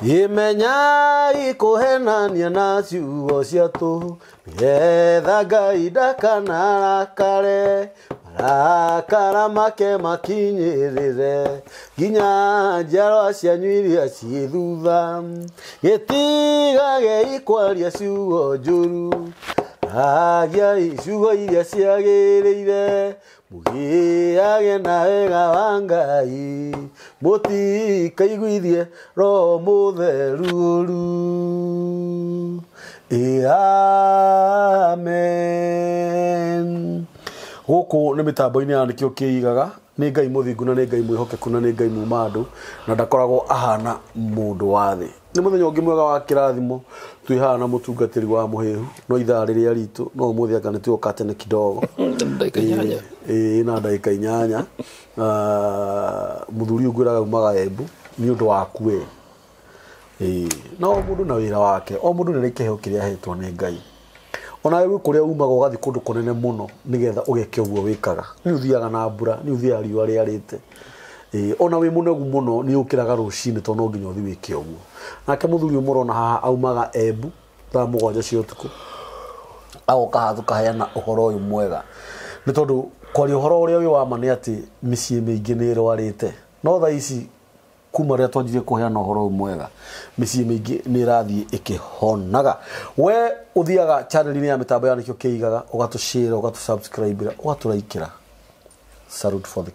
imenya ikuhenania na ciugo ciatu getha Ngai ndakanarakare marakara make makinyirire nginya njiarwa cianyu iria ciĩ thutha gĩtigage ikwaria ciugo njũru agiai ciugo iria ciagĩrĩire mũgĩage na wega wa Ngai mũtikaiguithie Roho Mũtheru ũru. Amen. Gũkũ nĩ mĩtambo-inĩ ya nĩkĩo kĩigaga nĩ Ngai mũthingu na nĩ Ngai mwĩhokeku na nĩ Ngai muma andũ na ndakoragwo ahana mũndũ wa thĩ. Nĩ mũthenya ũngĩ mwega wa kĩrathimo twĩ haha na mũtungatĩri wa mũhĩhu no ithaa rĩrĩa ritũ no ũmũthĩ anga nĩ tuoka tene kidogo na ndagĩka 8 mũthuri ũngwĩraga umaga Embu nĩ ũndũ waku we no mũndũ na wĩra wake o mũndũ nĩ kĩheo kĩrĩa ahetwo nĩ Ngai. Ona wewe kũrĩa umaga ũgathiĩ kũndũ kũnene mũno nĩgetha ũgeke ũguo wĩkaga nĩ ũthiaga na mbura nĩ ũthiaga riũa rĩarĩte ona wĩ mũnegu mũno nĩ ũkĩraga rũcinĩ tondũ no nginya ũthiĩ wĩke ũguo. Nake mũthuri ũmũrona haha aumaga Embu thaa 7 cia ũtukũ agoka haha tũkaheana ũhoro ũyũ mwega nĩ tondũ kwaria ũhoro ũrĩa wĩ wa ma nĩ atĩ mĩciĩ mĩingĩ nĩ ĩrwarĩte no thaa ici kuma rĩa twanjirie kuheana ũhoro mwega mĩciĩ mĩingĩ nĩ ĩrathiĩ ĩkĩhonaga. We ũthiaga channel-inĩ ya mĩtambo ya nĩkĩo kĩigaga ũgatũshare ũgatũsubscribe ũgatũlaikĩra. Salute for the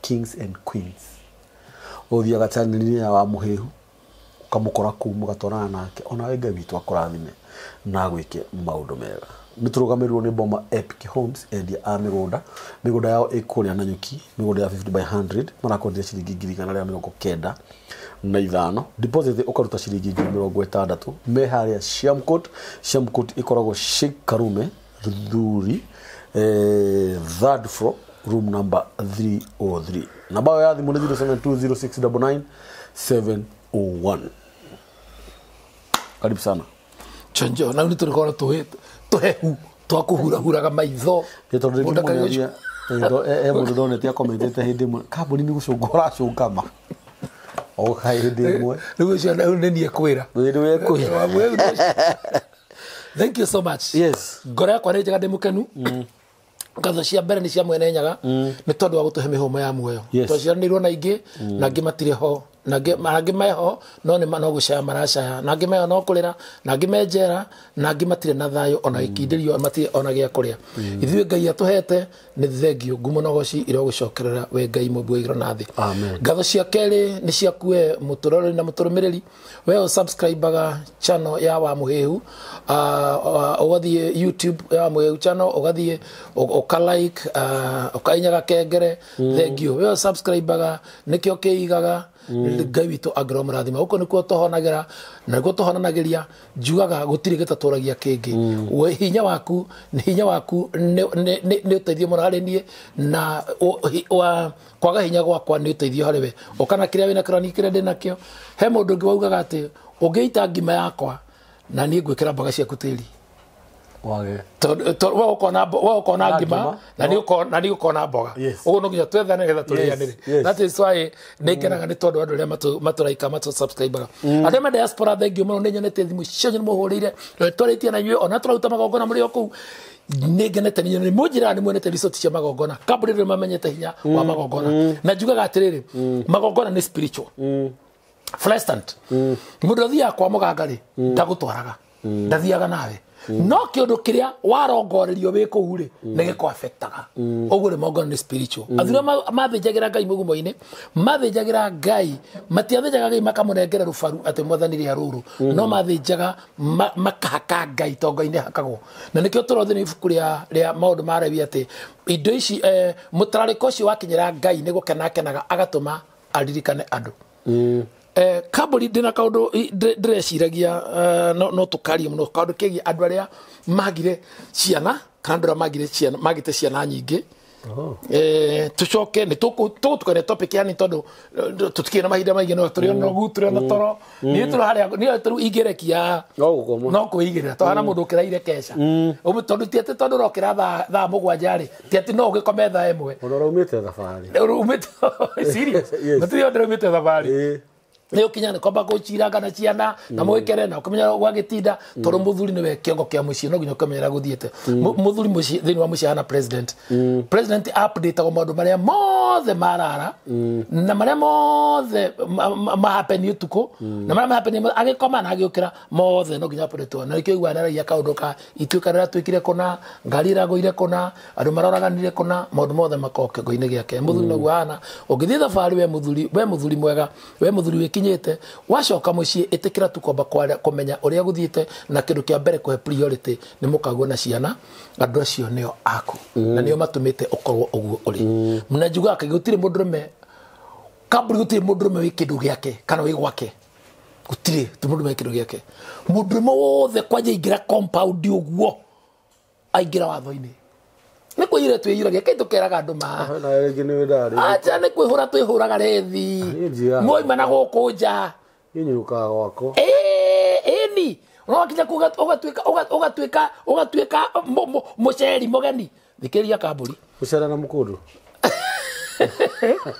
kings and queens. Ũthiaga channel-inĩ ya wa mũhĩhu ũkamũkora kũu mũgatwarana nake ona we Ngai witũ akũrathime na gwĩke maũndũ mega. Nĩ tũrũgamĩrĩirwo nĩ Boma Epic Homes endia a mĩgũnda yao ĩkũrĩa Nanyuki mĩgũnda ya 50 by 100 marakwendia ciringi 195 deposit ũkaruta ciringi 60,000 me harĩa Shamcoat ĩkoragwo Sheikh Karume Thuri third floor room number 303. Namba ya thimũ nĩ 0720699701. Karibu sana. Chonjo na nĩ tũrĩkora tuhehu twakuhurahuraga maitho mũndũ ndonete akomentete hĩndĩ ĩmwe kambuni nĩ gũcũnga ũracũngama oka hĩndĩ ĩmwe nĩguo cio nĩ niĩ kwĩra nĩ kwĩra. Thank you so much. Yes, ngoro yakwa nĩ njega ndĩ mũkenu ngatho cia mbere nĩ cia mwene nyaga nĩ tondũ wa gũtũhe mĩhũmũ ya muoyo twaciaranĩirwo na ingĩ na angĩ matirĩ ho na angĩ meho no nĩ no gũcaya maracaya na angĩ meho no kũrĩra na angĩ menjera na angĩ matirĩ na thayũ ona ikindĩrio matirĩ ona gĩa kũrĩa. Ithuĩ Ngai atũhete nĩ thengio ngumo na goci irogũcokerera we Ngai mũmbu igũrũ na thĩ. Ngatho cia kerĩ nĩ ciakue mũtũrori na mũtũrũmĩrĩri we subscribe-aga channel ya wa mũhĩhu ũgathiĩ YouTube ya wa mũhĩhu channel ũgathiĩ ũka-like ũkainyaga kengere thengio we subscribe-aga nĩkĩo kĩigaga Ngai witũ angĩro mũrathima ũko nĩkuo tũhonagĩra na nĩkuo tũhonanagĩria njugaga gũtirĩ gĩtatũragia kĩngĩ we hinya waku nĩ ũteithio mũno harĩ niĩ na kwaga hinya gwakwa nĩ ũteithio harĩ we ũkana kĩrĩa wĩna kĩrani kĩrĩa ndĩ nakĩo. He mũndũ ũngĩ waugaga atĩ ũngĩita ngima yakwa na niĩ ngwĩkĩra mboga ciaku tĩri wage wa ukona ngima na ni ukona mboga uguo no nginya twethane getha turianire. That is why nĩngenaga nĩ tondũ andũ arĩa matũraika matũsubscribe-aga andũ me diaspora thengio mũno nĩ nyonete thimũ cianyu nĩ mũhũrĩire twarĩtie na inyuĩ ona tũraruta magongona mũrĩ o kũu nĩ ngenete nĩ mũnjĩra nĩ muonete resort cia magongona kambuni rĩrĩ mamenyete hinya wa magongona na njugaga atĩrĩrĩ magongona nĩ spiritual flastant mũndũ thiaga kwa mũganga-rĩ ndagũtwaraga ndathiaga nawe no kĩũndũ kĩrĩa warongorerio wĩ kũu-rĩ nĩ gĩkũ-affectaga ũguo nĩ magongona nĩ spiritual. Athura mathĩnjagĩra Ngai mũgumo-inĩ mathĩnjagĩra Ngai matiathĩnjaga Ngai makamũnengera rũbaru atĩ mwathani rĩa rũrũ no mathĩnjaga makahaka Ngai tondũ Ngai nĩ hakagwo na nĩkĩo tũrothi nĩ ibuku rĩa maũndũ ma Lawi atĩ indo ici mũtararĩko ũcio wakinyĩra Ngai nĩ gũkenakenaga agatũma aririkane andũ. Kambuni ndĩna kaũndũ ndĩreciragia no tũkarie mũno kaũndũ kĩgiĩ andũ arĩa magire ciana kana andũ arĩa magĩte ciana nyingĩ. Tucoke nĩ tũgũtukania topic yani tondũ tũtikĩrĩ na mahinda maingĩ no tũrĩ na ũgu tũrĩ na toro nĩ tũrĩ harĩa nĩ tũrĩ ingĩrekia no kwĩigĩrĩra twana mũndũ ũkĩraire keca tondũ ti atĩ tondũ ũrokĩra thaa 7-rĩ ti atĩ no ũgĩkome thaa 1 ũraumĩte thabarĩ ũraumĩte serious matirĩ ũndũ ũraumĩte thabarĩ Nä å kinya nä kwamba gå ciranga na ciana na mwä kere na å kamenya gwagä tinda tondå må thuri nä we kä ongo kä a må ciä no nginya å kamenyera gå thiä te må thuri thä inä wa må ciä hana president update agwo maå ndå marä a mothe marara na marä a mothe mahapeni å tukå na marä a mahapeni agä koma na agä å kä ra mothe no nginya update na kä igua naragia kaå ndå ka ituä ka rä ra twä kire kåna ngari ĩragå ire kåna andå maroraganire kåna maå ndå mothe makoke ngo-inä gä ake må thuri noguo hana å ngä thiä thabarä we må thuri mwega we må thuri wä kinyite wacoka mucii itikira tu kwamba kumenya uria guthiite na kindu kia mbere kuhe priority ni mukaguo na ciana andu acio nio aku na nio matumite ukorwo uguo uri mnajugua akigutire mundurume kaburi gutire mundurume wi kindu giake kana wi gwake gutire tu mundurume wi kindu giake mundurume wothe kwanja ingira compound uguo aingira watho-ini nä kwä ire twä iragia kä tå keraga andå aja nä kwä hå ra twä hå raga rethi moima na gå kå nja ni nogakinya å gatuä ka må ceri må geni thikä ria kambå ri gå cera na må kå ndå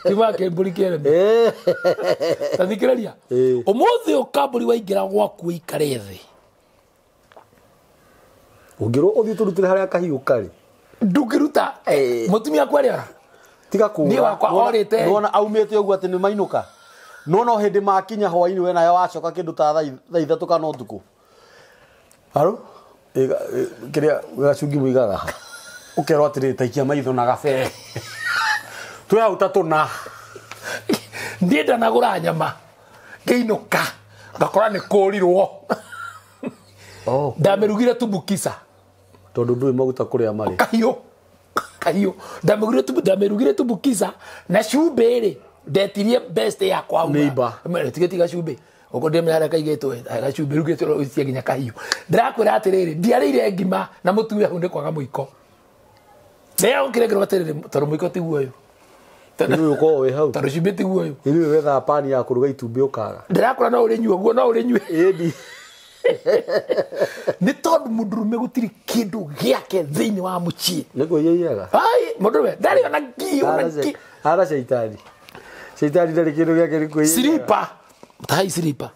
tima kä mbå ri kä rene ta thikä rä ria å må thä å kambå ri waingä ra gwaku ikare thä å ngä rwo å thiä tå rutä re harä a kahiå karä ndukiruta mutumia kwari ara tiga ku ni wakwa orite nona aumite ugu ati ni mainuka nona hindi makinya hwaini we nayo wacoka kindu ta thaa ithatu kana utuku haro kiria gacungi muigaga ukero atiri taikia maitho na gabe twe auta tuna ndienda nagura nyama ngeinuka ngakora ni kurirwo ndamirugire tubukisa tondu ndui maguta kuria mari kahiu ndamirugire tubukiza na cumbi ri ndetirie best ya kwa neighbor tigetiga cumbi uko ndemera hara kaigetwe gacumbi rugite ucie nginya kahiu ndirakwira atiriri ndiarire ngima na mutuwe hunde kwaga muiko leo kiregero atiriri tondu muiko ti guoyo tondu uko we hau tondu cumbi ti guoyo iri wetha pani ya kuruga itumbi ukaga ndirakura no uri nyuo guo no uri nyue edi ni tondu mundurume gutiri kindu giake thiini wa mucii niko yeiyaga ai mundurume ndari ona ngio ara shaitani ndari kindu giake ni kuiya silipa tai silipa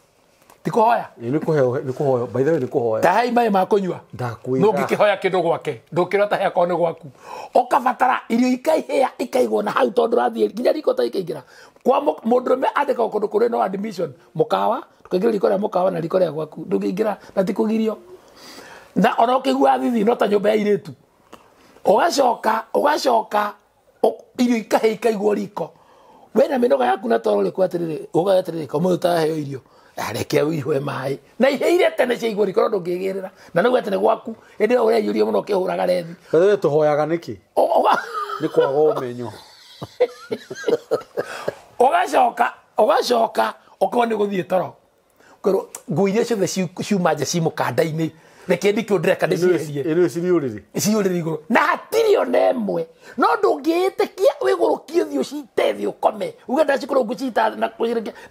tikuhoya ni kuhoya by the way ni kuhoya tai mai ma kunyua ndakwira no ngikihoya kindu gwake ndukirota he kone gwaku okabatara irio ikaihia ikaigwo na hau tondu rathie nginya riko ta ikingira kwa mundurume andika kundu kuri no admission mukawa tukagira riko ria mukawa na riko ria gwaku ndungiingira na tikugirio na ona ukigua thithi no ta nyumba ya iritu ugacoka irio ikahia ikaigwo riko wena minoga yaku na toro ri kwatiriri ugayatiriri komu utaheo irio areke wihwe mai na iheire tene cia igwo riko ndungigirira na niguo tene gwaku indi ore yurio muno kihuraga rethi wewe tuhoyaga niki ni kwaga umenyo ugacoka ukone guthie toro koro nguirie ciothe ciuma nja ci mukanda-ini reke ndikio ndireka ndiciherie ino ciuriri iguru na hatiri ona emwe no ndungiitikia wigurukio thio cite ukome uge ndacikoro ngucita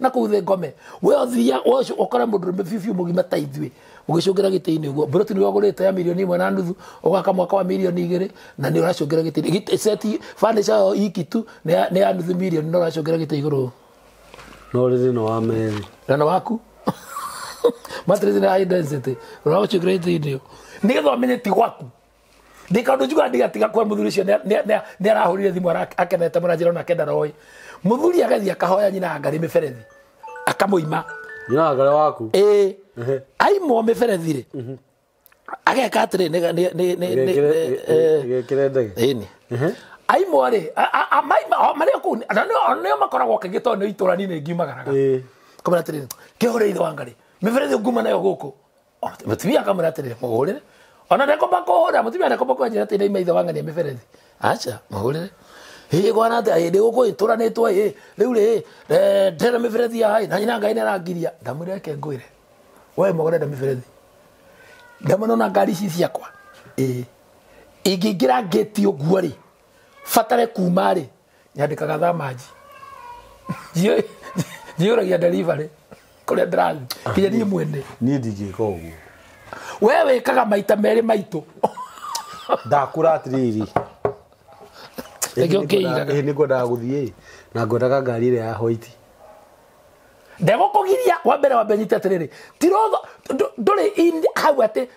na kuuthe ngome we othia wocio ukora mundurume bibiu mugima ta ithui ugicungira giti-ini uguo buroti ni wagurite ya milioni 1.5 ugaka mwaka wa milioni 2 na ni uracungira giti seti furniture ikitu ni ya nuthu milioni no uracungira giti iguru no riri no ameri na waku matrezi na high density unaocho great video nigetho amenye ti gwaku ndikandu juga ndigatiga kwa muthuri cio ni arahurire thimu akenete mwana njira na kenda roi muthuri agathia kahoya nyina ngari miberethi akamuima nyina ngari waku ai mo miberethi ri ageka atire ni gekire ni ai mo ri mari ku no makoragwo kigito no itura nini ngimagaraga komera atire kihore itho wangari miberethi nguma nayo guku mutumia akamwira atire muhurire ona ndeko bakohora mutumia ndeko bakohora atire ima itho wangani miberethi acha muhurire gwana ati ndi guku itura nitwa riu ri ndera miberethi ai na nyina ngai narangiria ndamwira eke ngwire we mogore miberethi ndamano na ngari ici ciakwa ingingira ngeti uguo ri fatare kuma ri nyandikaga thamaji jiuragia delivery kuria ndirathi kinya ni mwene ni ndingika uguo we wikaga maita meri maitu ndakura atiriri nigio kiigaga ni ngwendaga guthie na ngwendaga ngari ĩrĩa ya white ndego kugiria wa mbere wa benyite atiriri tirogo nduri hau ati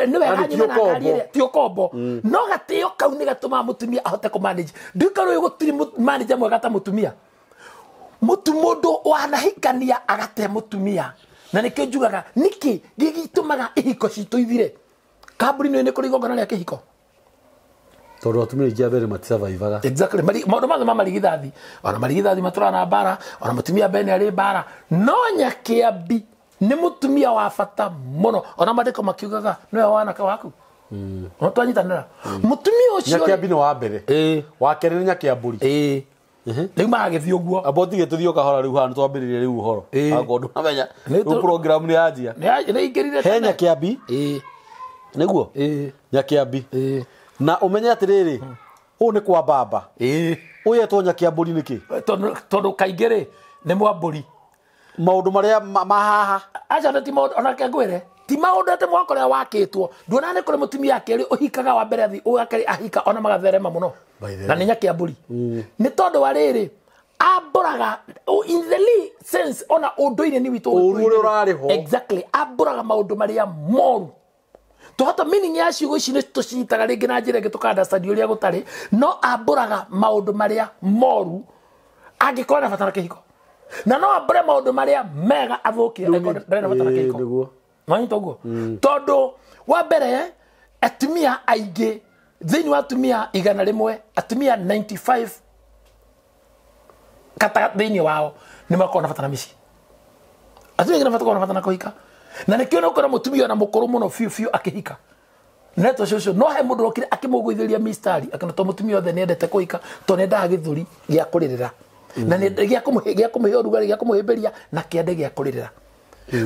niwe hanyuma na ngari ile ti ukombo no gatio kau ni gatuma mutumia ahote ku manage ndikaro uyu gutiri manager mwega ta mutumia mundu wanahikania agate mutumia na nikio njugaga niki gigitumaga ihiko citu ithire kambuni ni kurigongana ria kihiko tondu atumia ingi abere matisurvivaga exactly maundu mothe marigithathi ona marigithathi maturana bara ona mutumia bene ari bara no Nyakiambi ni mutumia wa bata muno ona mandiko makiugaga niwe wanake waku no twanyitanira mutumia ucio Nyakiambi ni wa mbere wa kere ni Nyakiamburi riu magithio guo abotige tuthio kahora riu hanu twambiririe riu uhoro akondu namenya riu program ni yanjia ni ingirire he Nyakiambi niguo Nyakiambi na umenye atiriri u ni kwa baba uyetwo Nyakiamburi niki tondu kaingiri ni mwamburi maundu maria mahaha acha ndati maundu ona kengwire ti maundu ate mwakorea wakitwo nduona ni kuri mutumia akeri uhikaga wa mbere thi ukari ahika ona magatherema muno na ni Nyakiamburi ni tondu wa riri aburaga in the sense ona unduire ni witu urure urariho exactly aburaga maundu maria moru tuhota meaning ya ciugo ici ni tucitaga ringi na njira ingi tukanda study uria gutari no aburaga maundu maria moru angikorwo na bata na kihiko na no abure maundu maria mega athukie ndena bata na kihiko manyito guo tondu wa mbere atumia aingi thini wa atumia 100 atumia 95 kata thini wao ni makona bata na mici atumia ngina bata na kuhika na nikio no kora mutumia na mukuru muno fiu akihika neto coco no he mundu okire akimugwithiria mistari akana to mutumia othe nendete kuhika to nenda githuri gia kuririra na nenda gia kumuhe urugari gia kumuhimberia na kiende gia kuririra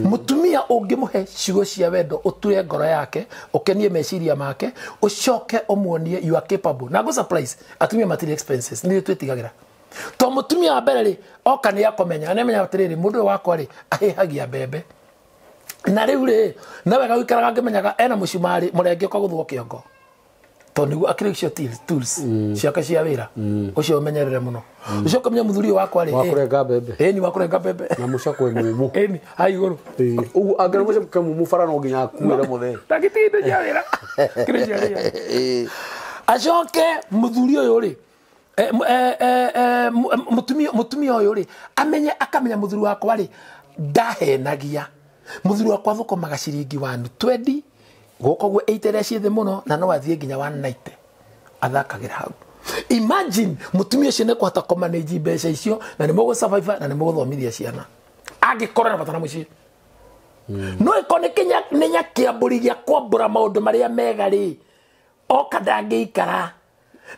mutumia ungimuhe ciugo cia wendo uture ngoro yake ukenie meciria make ucoke umuonie you are capable na go surprise atumia material expenses ni twitigagira to mutumia wa mbere ri oka ni akomenya na menya atiriri mundu wakwa ri ahihagia mbembe na riu ri nawe gawikaraga ngimenyaga ena mucumari murenge kwa guthwo kiongo to niguo akiricio tools ciake cia wira ucio umenyerere muno ucio kamenya muthuri wakwa ri wakurenga mbembe ni wakurenga mbembe na mucakwe mumu ni hai iguru ugu angara mucakwe mumu fara no nginya akuire muthe takitindo cia wira kiricio ri acoke muthuri uyu ri mutumia uyu ri akamenya muthuri wakwa ri ndahenagia muthuri wakwa thukomaga ciringi 120 goko gwe 80 cithi muno na no athie nginya 190 athakagira hau imagine mutumia ucio ne kuhota kumanage mbeca icio na ni mugo survive na ni mugo thomithia ciana angikora na batana muci no ikone Kenya ni Nyakiamburi gia kwambura maundu maria mega ri oka ndangiikara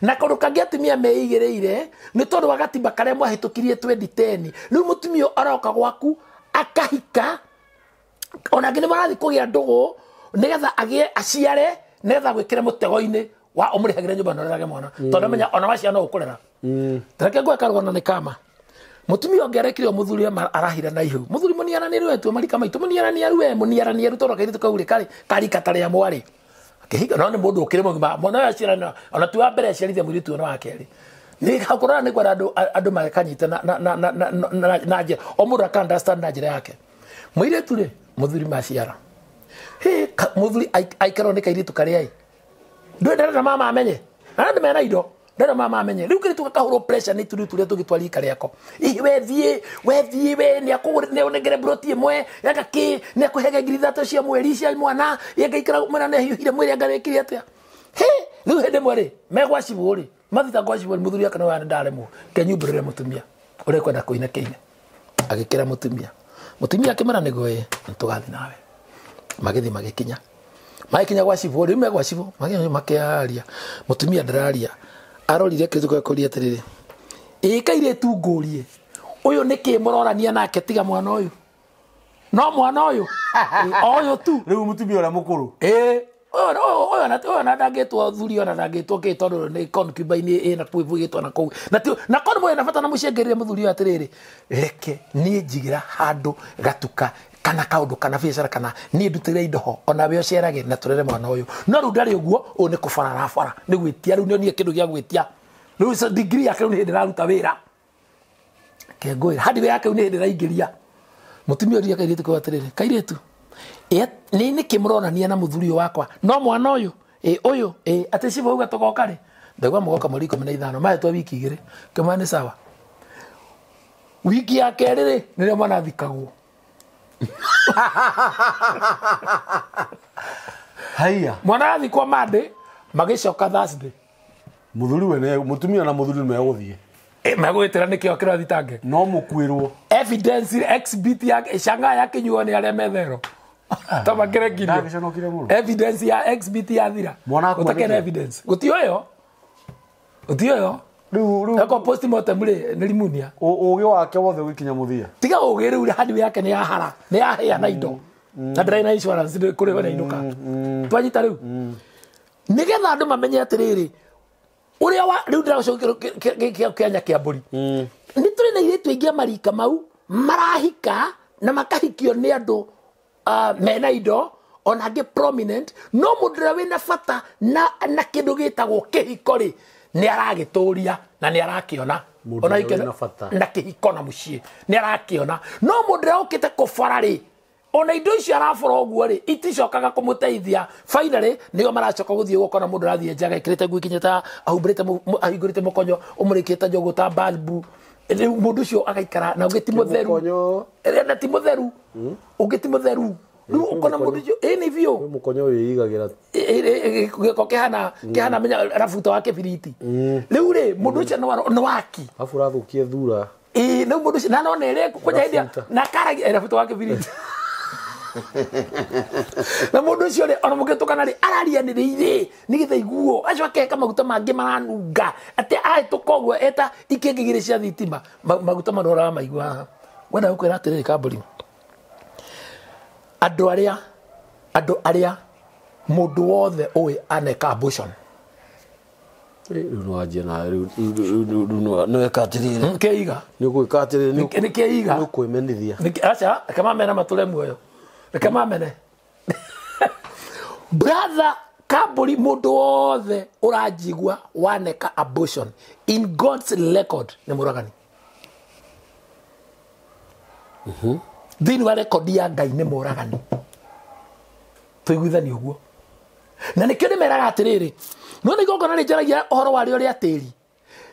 na kondu kangi atumia meigireire ni tondu wa gatimba karia mwahitukirie 2010 riu mutumia aroka gwaku akahika ona ngine marathi kugia ndugu nigetha agie aciare nigetha gwikire mutego-ini wa umurihagire nyumba norerage mwana tondu menya ona wacia no ukurera tareke ngwe karugana ni kama mutumia ongerekire muthuri arahira na ihu muthuri muniara ni rwetu marika maitu muniara ni arwe muniara ni tondu kairitu kauri kari katare ya mwari akihiga no ni mundu ukire mugima mwana acira ona tu wa mbere aciarithia mwiritu no wakeri ni hakurana ni kwa andu marekanyite na njira o mundu aka understand na njira yake mwiritu ri muthuri maciara muthuri aikaro ni kairitu karia ndwendera na mama amenye andu mena indo ndera mama amenye riu kiri tukahuro pressure ni turi tugitwari kariako wethie we ni akugure ne onegere broti imwe yaka ki ne kuhege ngiri cia mweri cia mwana yengaikara mwana ne hiire mweri angarekire atia riu hende mweri megwa ciburi mathita gwa ciburi muthuri akana wa ndaremo kenyumburire mutumia ure kwenda kuina keine agikira mutumia akimara nigoe ntugathi nawe magithi magikinya gwa ciburi megwa cibu makiaria mutumia ndararia arorire kizuko kuria atiriri ikaire tu ngurie uyu niki murorania nake tiga mwana uyu no mwana uyu oyo tu riu mutumia ora mukuru oyo na ndangitwo thuri ona ndangitwo ki tondu ni concubine ina kwivugitwo na kou na kono moyo na bata na mucengerire muthuri atiriri reke ni njigira handu gatuka kana kaundu kana biacara kana ni ndutire indo ho ona we ocerage na turere mwana uyu no ru ndari uguo u ni kubarara ni gwitia ru ni kindu gia gwitia ru so degree yake ni ndira ruta wira kengwira hadi we yake ni ndira ingiria mutumia uria kairitu kwa atiriri kairitu ni kimronania na muthuri wakwa no mwana uyu uyu ati cibo uga togoka ri ndagwa mugoka mweri 15 mahetwa wiki igiri kemane sawa wiki ya keriri nirio mwana thikagwo haya mwana athikwa Monday magicoka Thursday muthuri we mutumia na muthuri meguthie megwitira nikio kirathitange no mukwirwo evidence exhibit ya shanga yake nyuo ni aria methero tama kirekirio evidence ya exhibit ya thira utakena evidence gutioyo eko postmortem ri nilimunia ugi wake wothe wikinya muthia tiga ugi ri hadi yake ni yahara ni yahia na indo na ndrai na insurance kuri we na inuka twanyita riu nigetha andu mamenye atiriri uria wa riu ndiracokia Kenya kia mburi ni turi na iritu ingia marika mau marahika na makahikio ni andu mena indo onange prominent no mudira wina fata na kindu gitagwo kihiko ri ni aragituria na ni arakiona ona ikena na kihiko na mucii ni arakiona no mudira ukite kufara ri ona indo icio arafora oguo ri iticokaga kumuteithia finally niyo maracoka guthie gukona mundu rathie njaga ikirite gwikinyeta ahingurite mukonyo umurikite njogu ta balbu mundu ucio agaikara na ugitimo theru na timo theru ugitimo theru riu ukona mundu ucio ni vio mukonyo wiigagira giko kihana menya rafuta wake biriti riu ri mundu ucio no waki afu rathukie thura no mundu ucio na no nere kunya india na karagia rafuta wake biriti na mundu ucio ri ona mugitukana ri araria ni ri nigitha iguo acio akeka maguta mangi maranunga ati aitukoguo eta ikengigire cia thitima maguta marora maigua wenda ukwira atiriri kamburi andu aria mundu wothe uwi aneka abortion no ajia na no ekatirire keiga ni gwika atirire ni keiga ni kwimenithia acha kama mena matule muoyo kama mene brother kamburi mundu wothe urajigwa waneka abortion in God's record ni muragani thini wa record ya Ngai ni muragani tuiguithani uguo na nikio ni meraga atiriri no ni gogona ni njaragia ohoro wari uri atiri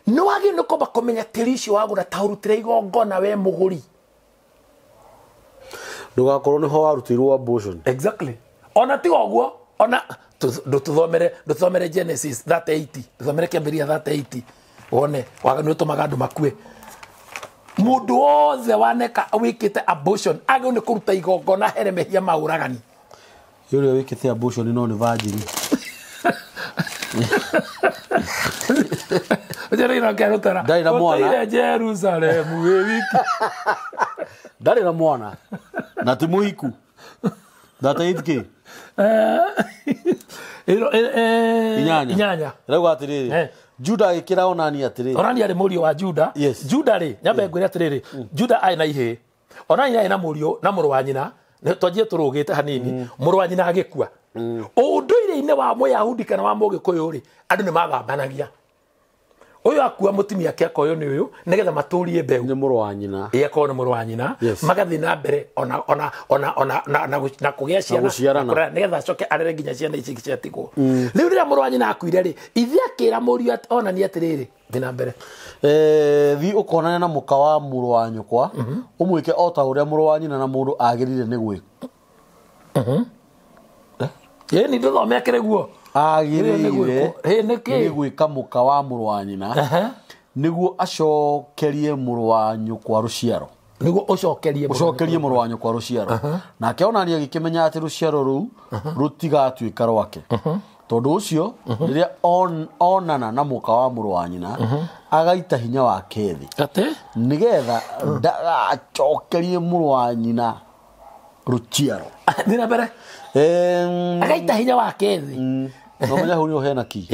no wagi no komba kumenya tiri icio wagura taurutire igongona we muguri ndugakorwo niho warutirwo abortion exactly ona ti oguo ona tuthomere Genesis 30:80 tuthomere Kĩambĩrĩria 30:80 wone waga ni utumaga andu makue mundu wothe waneka wikite abortion age ni kuruta igongona here mehia mauragani yule wikite abortion no ni virgin ujere ina karutara ndari na mwana Jerusalem we wiki ndari na mwana na ti muhiku data itki inyanya rego atiriri Juda ikira onani atiriri onani ari murio wa Juda Juda ri nyambe ngwire atiriri Juda ai na ihe onani ai na murio na muru wa nyina twajie turugite hanini muru wa nyina agikua unduire-ine wa Muyahudi kana wa Mugikuyu ri andu ni mathambanagia uyu akua mutimia kiako uyu ni uyu nigetha maturie mbeu ni muru wa nyina yeko ni muru wa nyina magathi na mbere ona kugia ciana nigetha coke arere nginya ciana ici ciatigwo riu rira muru wa nyina akuire ri ithi akira murio ona ni atiriri thi na mbere thi ukonana na muka wa muru wa nyukwa umwike ota uria muru wa nyina na mundu agirire ni gwi ni nduthome akireguo agirire ni gwika muka wa muru wa nyina niguo acokerie muru wa nyukwa ruciaro niguo ucokerie muru wa nyukwa ruciaro na akionania gikimenya ati ruciaro ru rutigatuika rwake tondu ucio riria onana na muka wa muru wa nyina agaita hinya wa kethi nigetha ndagacokerie muru wa nyina ruciaro thina mbere agaita hinya wa kethi no menya hu ni hena ki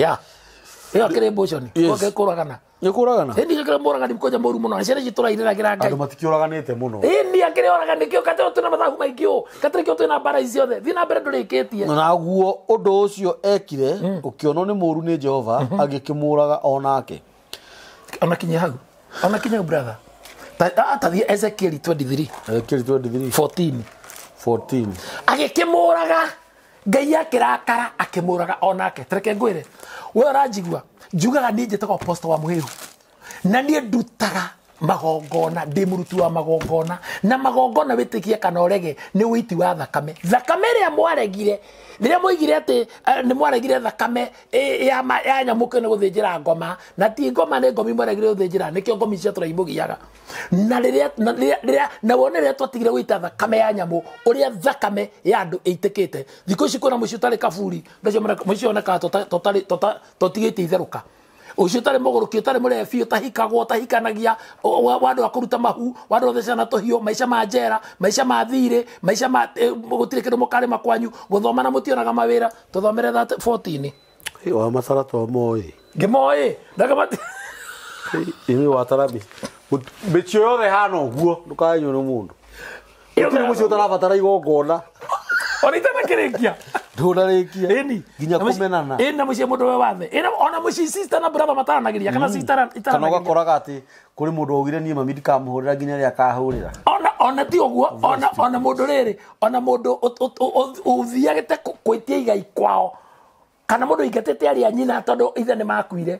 iyo kire abortion oke kuragana ndi kire muragani mkoja moru muno na ciana citurairira gira Ngai andu matikiuraganite muno ndi akire oragani kio katero tuna mathagu maingio katero kio tuna bara icio the thina mbere ndurikitie na guo undu ucio ekire ukionwo ni muru ni Jehova agikimuraga onake ona kinya brother Tathie Ezekiel 23. Ezekiel 23. 14. Agĩkĩmũraga Ngai akĩrakara akĩmũraga onake. Tereke ngwĩre we ũranjigua njugaga niĩ njĩtagwo apostle wa Mũhĩhu na niĩ ndutaga magongona ndĩ mũruti wa magongona na magongona wĩtĩkie kana ũrege nĩ ũiti wa thakame ĩrĩa mwaregire rĩrĩa moigire atĩ nĩ mwaregire thakame ya nyamũke nĩ gũthĩnjĩra ngoma na ti ngoma nĩ ngomi mwaregire gũthĩnjĩra nĩkĩo ngomi cia tũraimũgiaga na wone rĩrĩa twatigire gũita thakame ya nyamũ ũrĩa thakame ya andũ ĩitĩkĩte thikũ ici kwĩna mũici ũtarĩ kaburi mũici onekaga tũtigĩtie itherũka ucio tare mũgũrũki ũtarĩ mũrebi ũtahikagwo ũtahikanagia wandu akũruta mahu wandu othecana tũhiũ maica ma njera maica ma thirĩ maica ma gũtirĩ kĩndũ mũkarĩma kwanyu gũthoma na mũtionaga mawĩra tũthomere 14 wa masara to moĩ ngĩmoĩ ndakamati ini wa tarabi mĩcio yothe hana ũguo ndũkanywo nĩ mũndũ ũtirĩ mũcio ũtarabatara igongona ona itanakĩrĩkia ndũnarĩkia eni nginya kũmenana na mũciĩ mũndũ we wathe ona mũciĩ sister na brother mataranagĩria kana sister kana ũgakoraga atĩ kũrĩ mũndũ waugire niĩ mami ndikamũhũrĩra nginya rĩrĩa akahũrĩra ona ti ũguo ona mũndũ rĩrĩ ona mũndũ ũthiagĩte kwĩtia igai kwao kana mũndũ aingatĩte arĩa nyina tondũ ithe nĩ makuire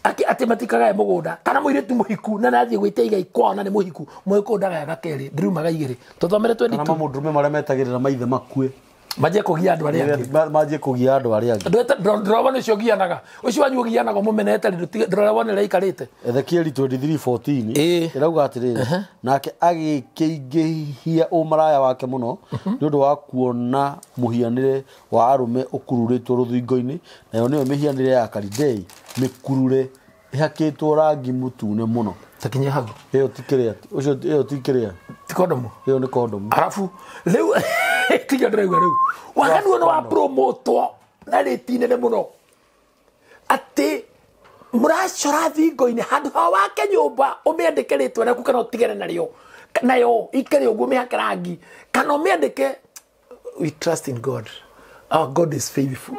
atĩ matikagae mũgũnda kana mũirĩtu mũhiku na nathiĩ gwĩtia igai kwao na nĩ mũhiku mũhiku ndagayaga kerĩ ndirumaga igĩrĩ tũthomere 22 kana mũndũrũme marĩa metagĩrĩra maithe makue manjie kũgia andũ arĩa angĩ manjie kũgia andũ arĩa angĩ ndorobone ũcio gianaga ũcio wanyu ũgianaga mũmenete ndorobone rĩa ikarĩte Ezekiel 23:14 ĩrauga atĩrĩrĩ nake agĩkĩingĩhia ũmaraya wake mũno nĩ ũndũ wa kuona mũhianĩre wa arũme ũkururĩtwo rũthingo-inĩ nayo nĩyo mĩhianĩre ya Kalidei mĩkurure ĩhakĩtwo rangi mũtune mũno takinye hau ĩyo tikĩrĩa ũcio ĩyo tikĩrĩa ti kondomu ĩyo nĩ kondomu arafu rĩu tiga ndĩraigua rĩu waganu nĩ wa promotwo na rĩti nene mũno atĩ mũracora thingo-inĩ handũ ha wake nyũmba ũmĩandĩke rĩtwa rĩaku kana ũtigane nayo ikere ũguo mĩhake rangi kana ũmĩandĩke we trust in God our God is faithful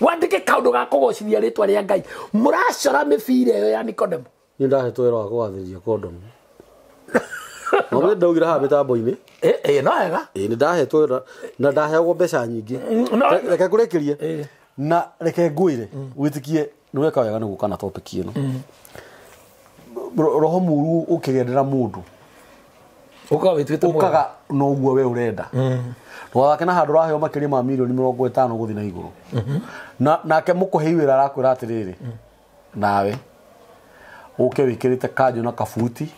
wandĩke kaũndũ ga kũgocithia rĩtwa rĩa Ngai mũracora mĩbira ĩyo ya Nikodemo nĩ ndahetwo wĩra wa kũgathĩrĩria kondomu no ndaugire haha mĩtambo-inĩ no wega nĩ ndahetwo na ndaheagwo mbeca nyingĩ reke ngũrĩkĩrie na reke ngwĩre wĩtĩkie nĩ weka wega nĩ gũka na topic ĩno roho mũru ũkĩgendera mũndũ ũkaga no ũguo we ũrenda wake na handũ ũraheo makĩria ma mirioni 50 gũthiĩ na igũrũ nake mũkũhei wĩra arakwĩra atĩrĩrĩ nawe ũke wĩkĩrĩte kanjũ na kabuti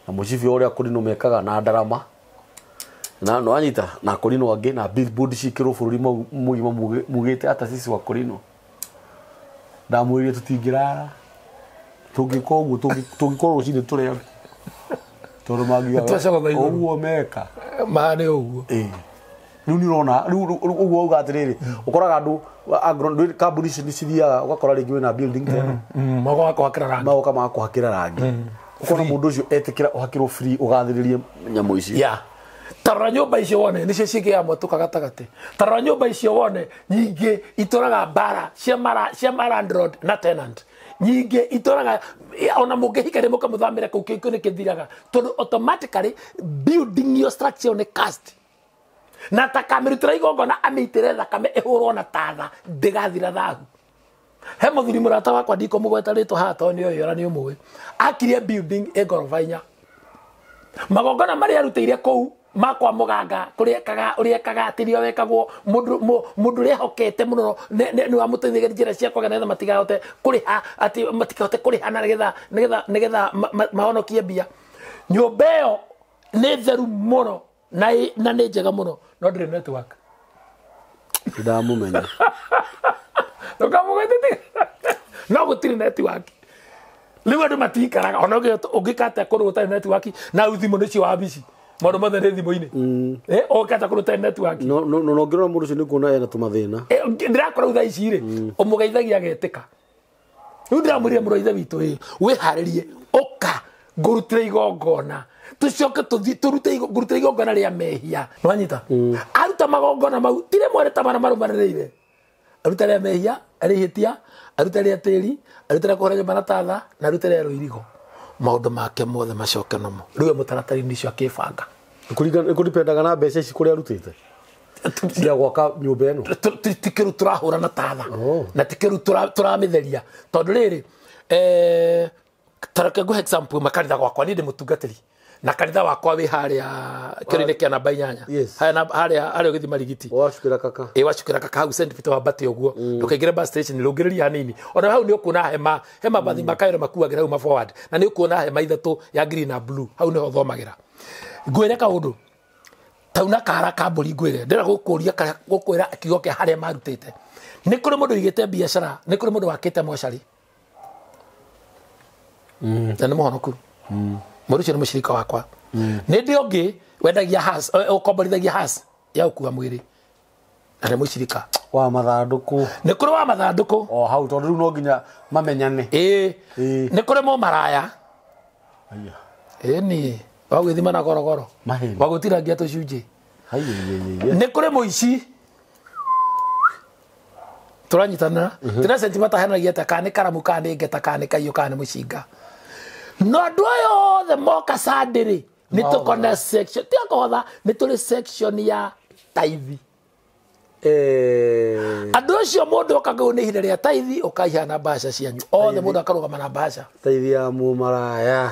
na mũcibi ũrĩa kũrinũ mekaga na ndarama na no anyita na kũrinũ angĩ na billboard cikĩrwo bũrũri mũgima mugĩte ata sisi wa kũrinũ ndamwĩrire tũtingĩrara tũngĩkorwo ũguo tũngĩkorwo rũcinĩ tũrĩa tondũ mangiuga ũguo meka maanĩ ũguo rĩu nĩ ũrona rĩu ũguo uga atĩrĩrĩ ũkoraga andũ kambuni ici nĩ cithiaga ũgakora rĩngĩ wĩna building teno magoka makũhakĩra rangi ũkona mũndũ ũcio etĩkĩra ũhakĩrwo free ũgathĩrĩrie nyamũ ici tarora nyũmba icio wone nĩcio cingĩya mwatũka gatagatĩ tarora nyũmba icio wone nyingĩ itũraga mbara cia landlord na tenant nyingĩ itũraga ona mũngĩhika rĩ mũkamũthamĩra kũu kĩo nĩ kĩthiraga tondũ automatically building your structure nĩ cast na takamĩrutĩra igongona amĩitĩre thakame ĩhũrwo na tatha ndĩgathira thahu he mũthuri mũrata wakwa ndiko mũgweta rĩtwa haha tondũ nĩ ũyũ nĩ ũmũĩ akirie building ngoroba 4 magongona marĩa arutĩire kũu makwa mũganga ũrĩa kagatirio wekagwo mũndũ ũrĩa hokete mũno nĩ wamũteithagia njĩra cia kwaga nĩgetha matigahote kũrĩha atĩ matikahote kũrĩha na nĩgetha mahonokie mbia nyũmba ĩyo nĩ theru mũno na nĩ njega mũno no ndĩrĩ network ndamũmenya ndũkamũgwĩte no gũtirĩ network rĩu andũ matikaraga ona ũngĩkata kũndũ gũtarĩ network na thimũ nĩcio wabici maũndũ mothe nĩ thimũ-inĩ ũngĩkata kũndũ gũtarĩ network no ngĩrora mũndũ ũcio nĩ kuona ena tũmathĩna ndĩrakora thaa ici rĩ ũmũgeithagia agetĩka rĩu ndĩramwĩrire mũrũ wa ithe witũ wĩharĩrie ũka ngũrutĩre igongona tucoke ngũrutĩre igongona rĩa mehia nwanyita aruta magongona mau tire mwere tamana marũmanĩrĩire aruta rĩa mehia arĩhĩtia aruta rĩa tĩri aruta rĩa kũhũra nyũmba na tatha na aruta rĩa rũirigo maundu make mothe macoke nomo riu mutaratari-ini cio akibanga kuripendaga na mbeca ici kuria arutite cia gwaka nyumba eno tikiru turahura na tatha na tikiru turamitheria tondu riri tareke nguhe example makanitha gwakwa ni ndi mutungatiri na kanitha wakwa wi haria kirine kia namba 8 haria ugithima rigiti wacukira kaka wacukira kaka hau St Peter wa Bati uguo ndukaingire bus station rungiriria hanini ona hau ni ukuna hema bathi makaira makuagira hau ma forward na ni ukuna hema ithatu ya green na blue hau niho thomagira ngwire kaundu tauna kara kamburi ngwire ndira gukwira kiugo kia haria marutite ni kuri mundu igite biashara ni kuri mundu wakite moshari na ni muhonoku Mauricio ni mushirika wakwa ni ndi ongi wendagia has ukomborithagia has ya ukua mwiri na ni mushirika wa mathanduku ni kuri wa mathanduku o hau tondu riu no nginya mamenyane ni kuri mo maraya ni wagwithima na gorogoro wagutirangia tucunji ni kuri muici turanyitana tira sentimata henagia ta kani karamu kani ngeta kani kayo kani mucinga no andu ayo the moka sadiri ni tukona section tia kohotha ni tuli section ya taithi andu acio mundu okaga ni ihinda ria taithi ukaihana mbaca cianyu othe mundu akarugama na mbaca taithi ya mumaraya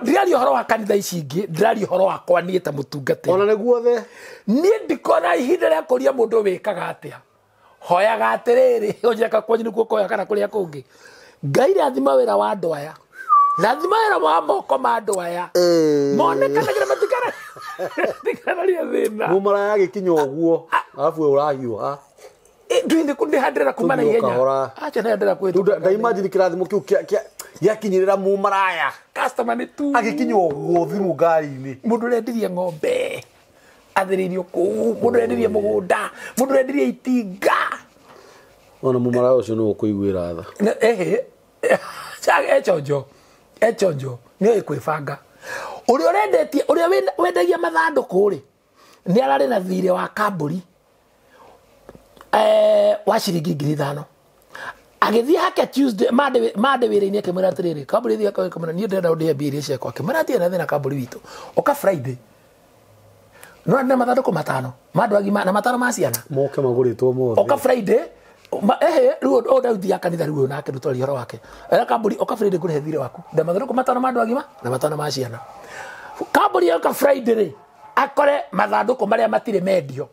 ndirari horo wa kanitha ici ingi ndirari horo wakwa nie ta mutungatiri ona niguo the nie ndikona ihinda ria kuria mundu wikaga atia hoyaga atiriri unjeka kwanyu niguo koya kana kuria kungi Ngai rathima wira wa andu aya rathima wira wa moko ma andu aya monekanagira matikana ria thina mumaraya gikinya uguo alafu we urahiuha ndwinde kundihandira kumana ihenya acha ndira kwetu Ngai imagine kirathimo kiu yakinyirira mumaraya customer ni tu agikinya uguo thimu ngari-ini mundu rendirie ng'ombe athiririo kuu mundu rendirie mugunda mundu rendirie itinga ona mumaraya ucio no kuiguira tha echonjo ni ikwibanga uria urendetie uria wendagia mathanduku ri ni arari na thire wa kamburi wa ciringi 5,000 agithie hake Tuesday made wira-ini akimwira atiriri kamburi thia kamana ni ndenda undia mbia iria ciakwa akimwira atia na thina kamburi witu oka Friday no na mathanduku 5 mandu agima na 5 ma ciana moke maguritwo mothe oka Friday riu ndauthi ya kanitha riu nake ndutwari horo wake era kamburi oka Friday kuri thire waku nda mathanduku 5 mandu agima na 5 ma ciana kamburi oka Friday ri akore mathanduku maria matire mendio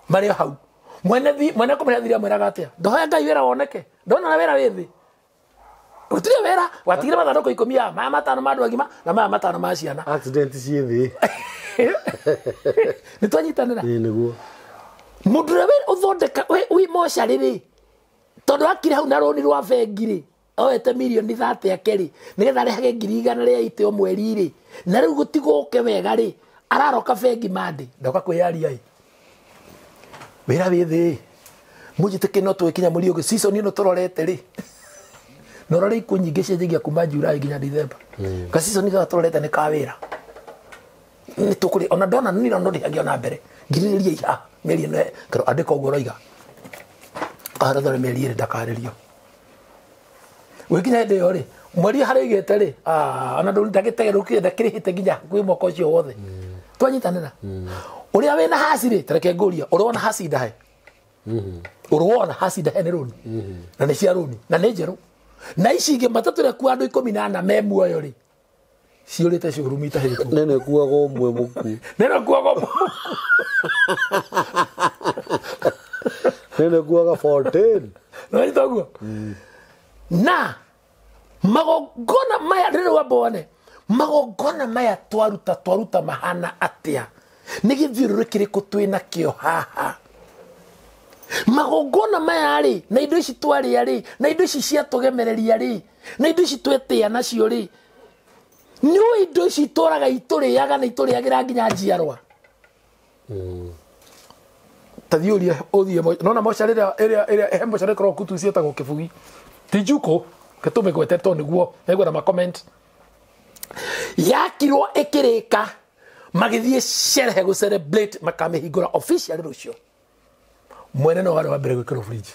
maria hau mwene kumenya thire mwera gatia ndohoya Ngai wira woneke ndona na wira withi utire wira watigire mathanduku 10 ma 5 mandu agima na ma 5 ma ciana accident ci thi ni twanyitanira niguo mundu we uthondeka wi moshari ri tondu akire hau na roni rwa bengi ri oete milioni 30 akeri nigetha rehage 100 ria ite mweri ri na riu gutiguke wega ri araroka bengi mande ndoka kwiyaria i wira withi mujiteke no twikinya muri ugi season ino turorete ri norore ikunyingi cenjagia kuma Julai nginya December ka season ga turorete ni kawira ni tukuri ona ndona ni ndo ndihagia na mbere ngiriria iha meri no karo andika uguo roiga arathore meri ire ndakaririo wikinya ndio ri mweri harigete ri ona ndo ndagitegerukie ndakirihite nginya kwi moko ucio wothe twanyitanira uria wena hasi ri tareke nguria urona hasi ndahe urona hasi ndahe ni roni na ni cia roni na ni njeru na ici ingi matatu ria ku andu 14 memuoyo ri ciurite shurumita hiku nene kuaga umwe muku nene kuaga nene kuaga 14 no itaguo na magogona maya rero wabone magogona maya twaruta mahana atia nigithirure kiriko twina kio haha magogona maya ri na indo ici twari ri na indo ici cia tugemereria ri na indo ici twetia nacio ri ni indo ici toraga ituriaga na ituriagira nginya njiarwa tathiuria uthie nona mocarira area hembo care kro kutu cietagwo kibugi tijuko ketume gwetetwo niguo negwa na comment yakirwo ikirika magithie sherehe go celebrate makamihingura official rucio mwene no wari wa mbere gwikira fridge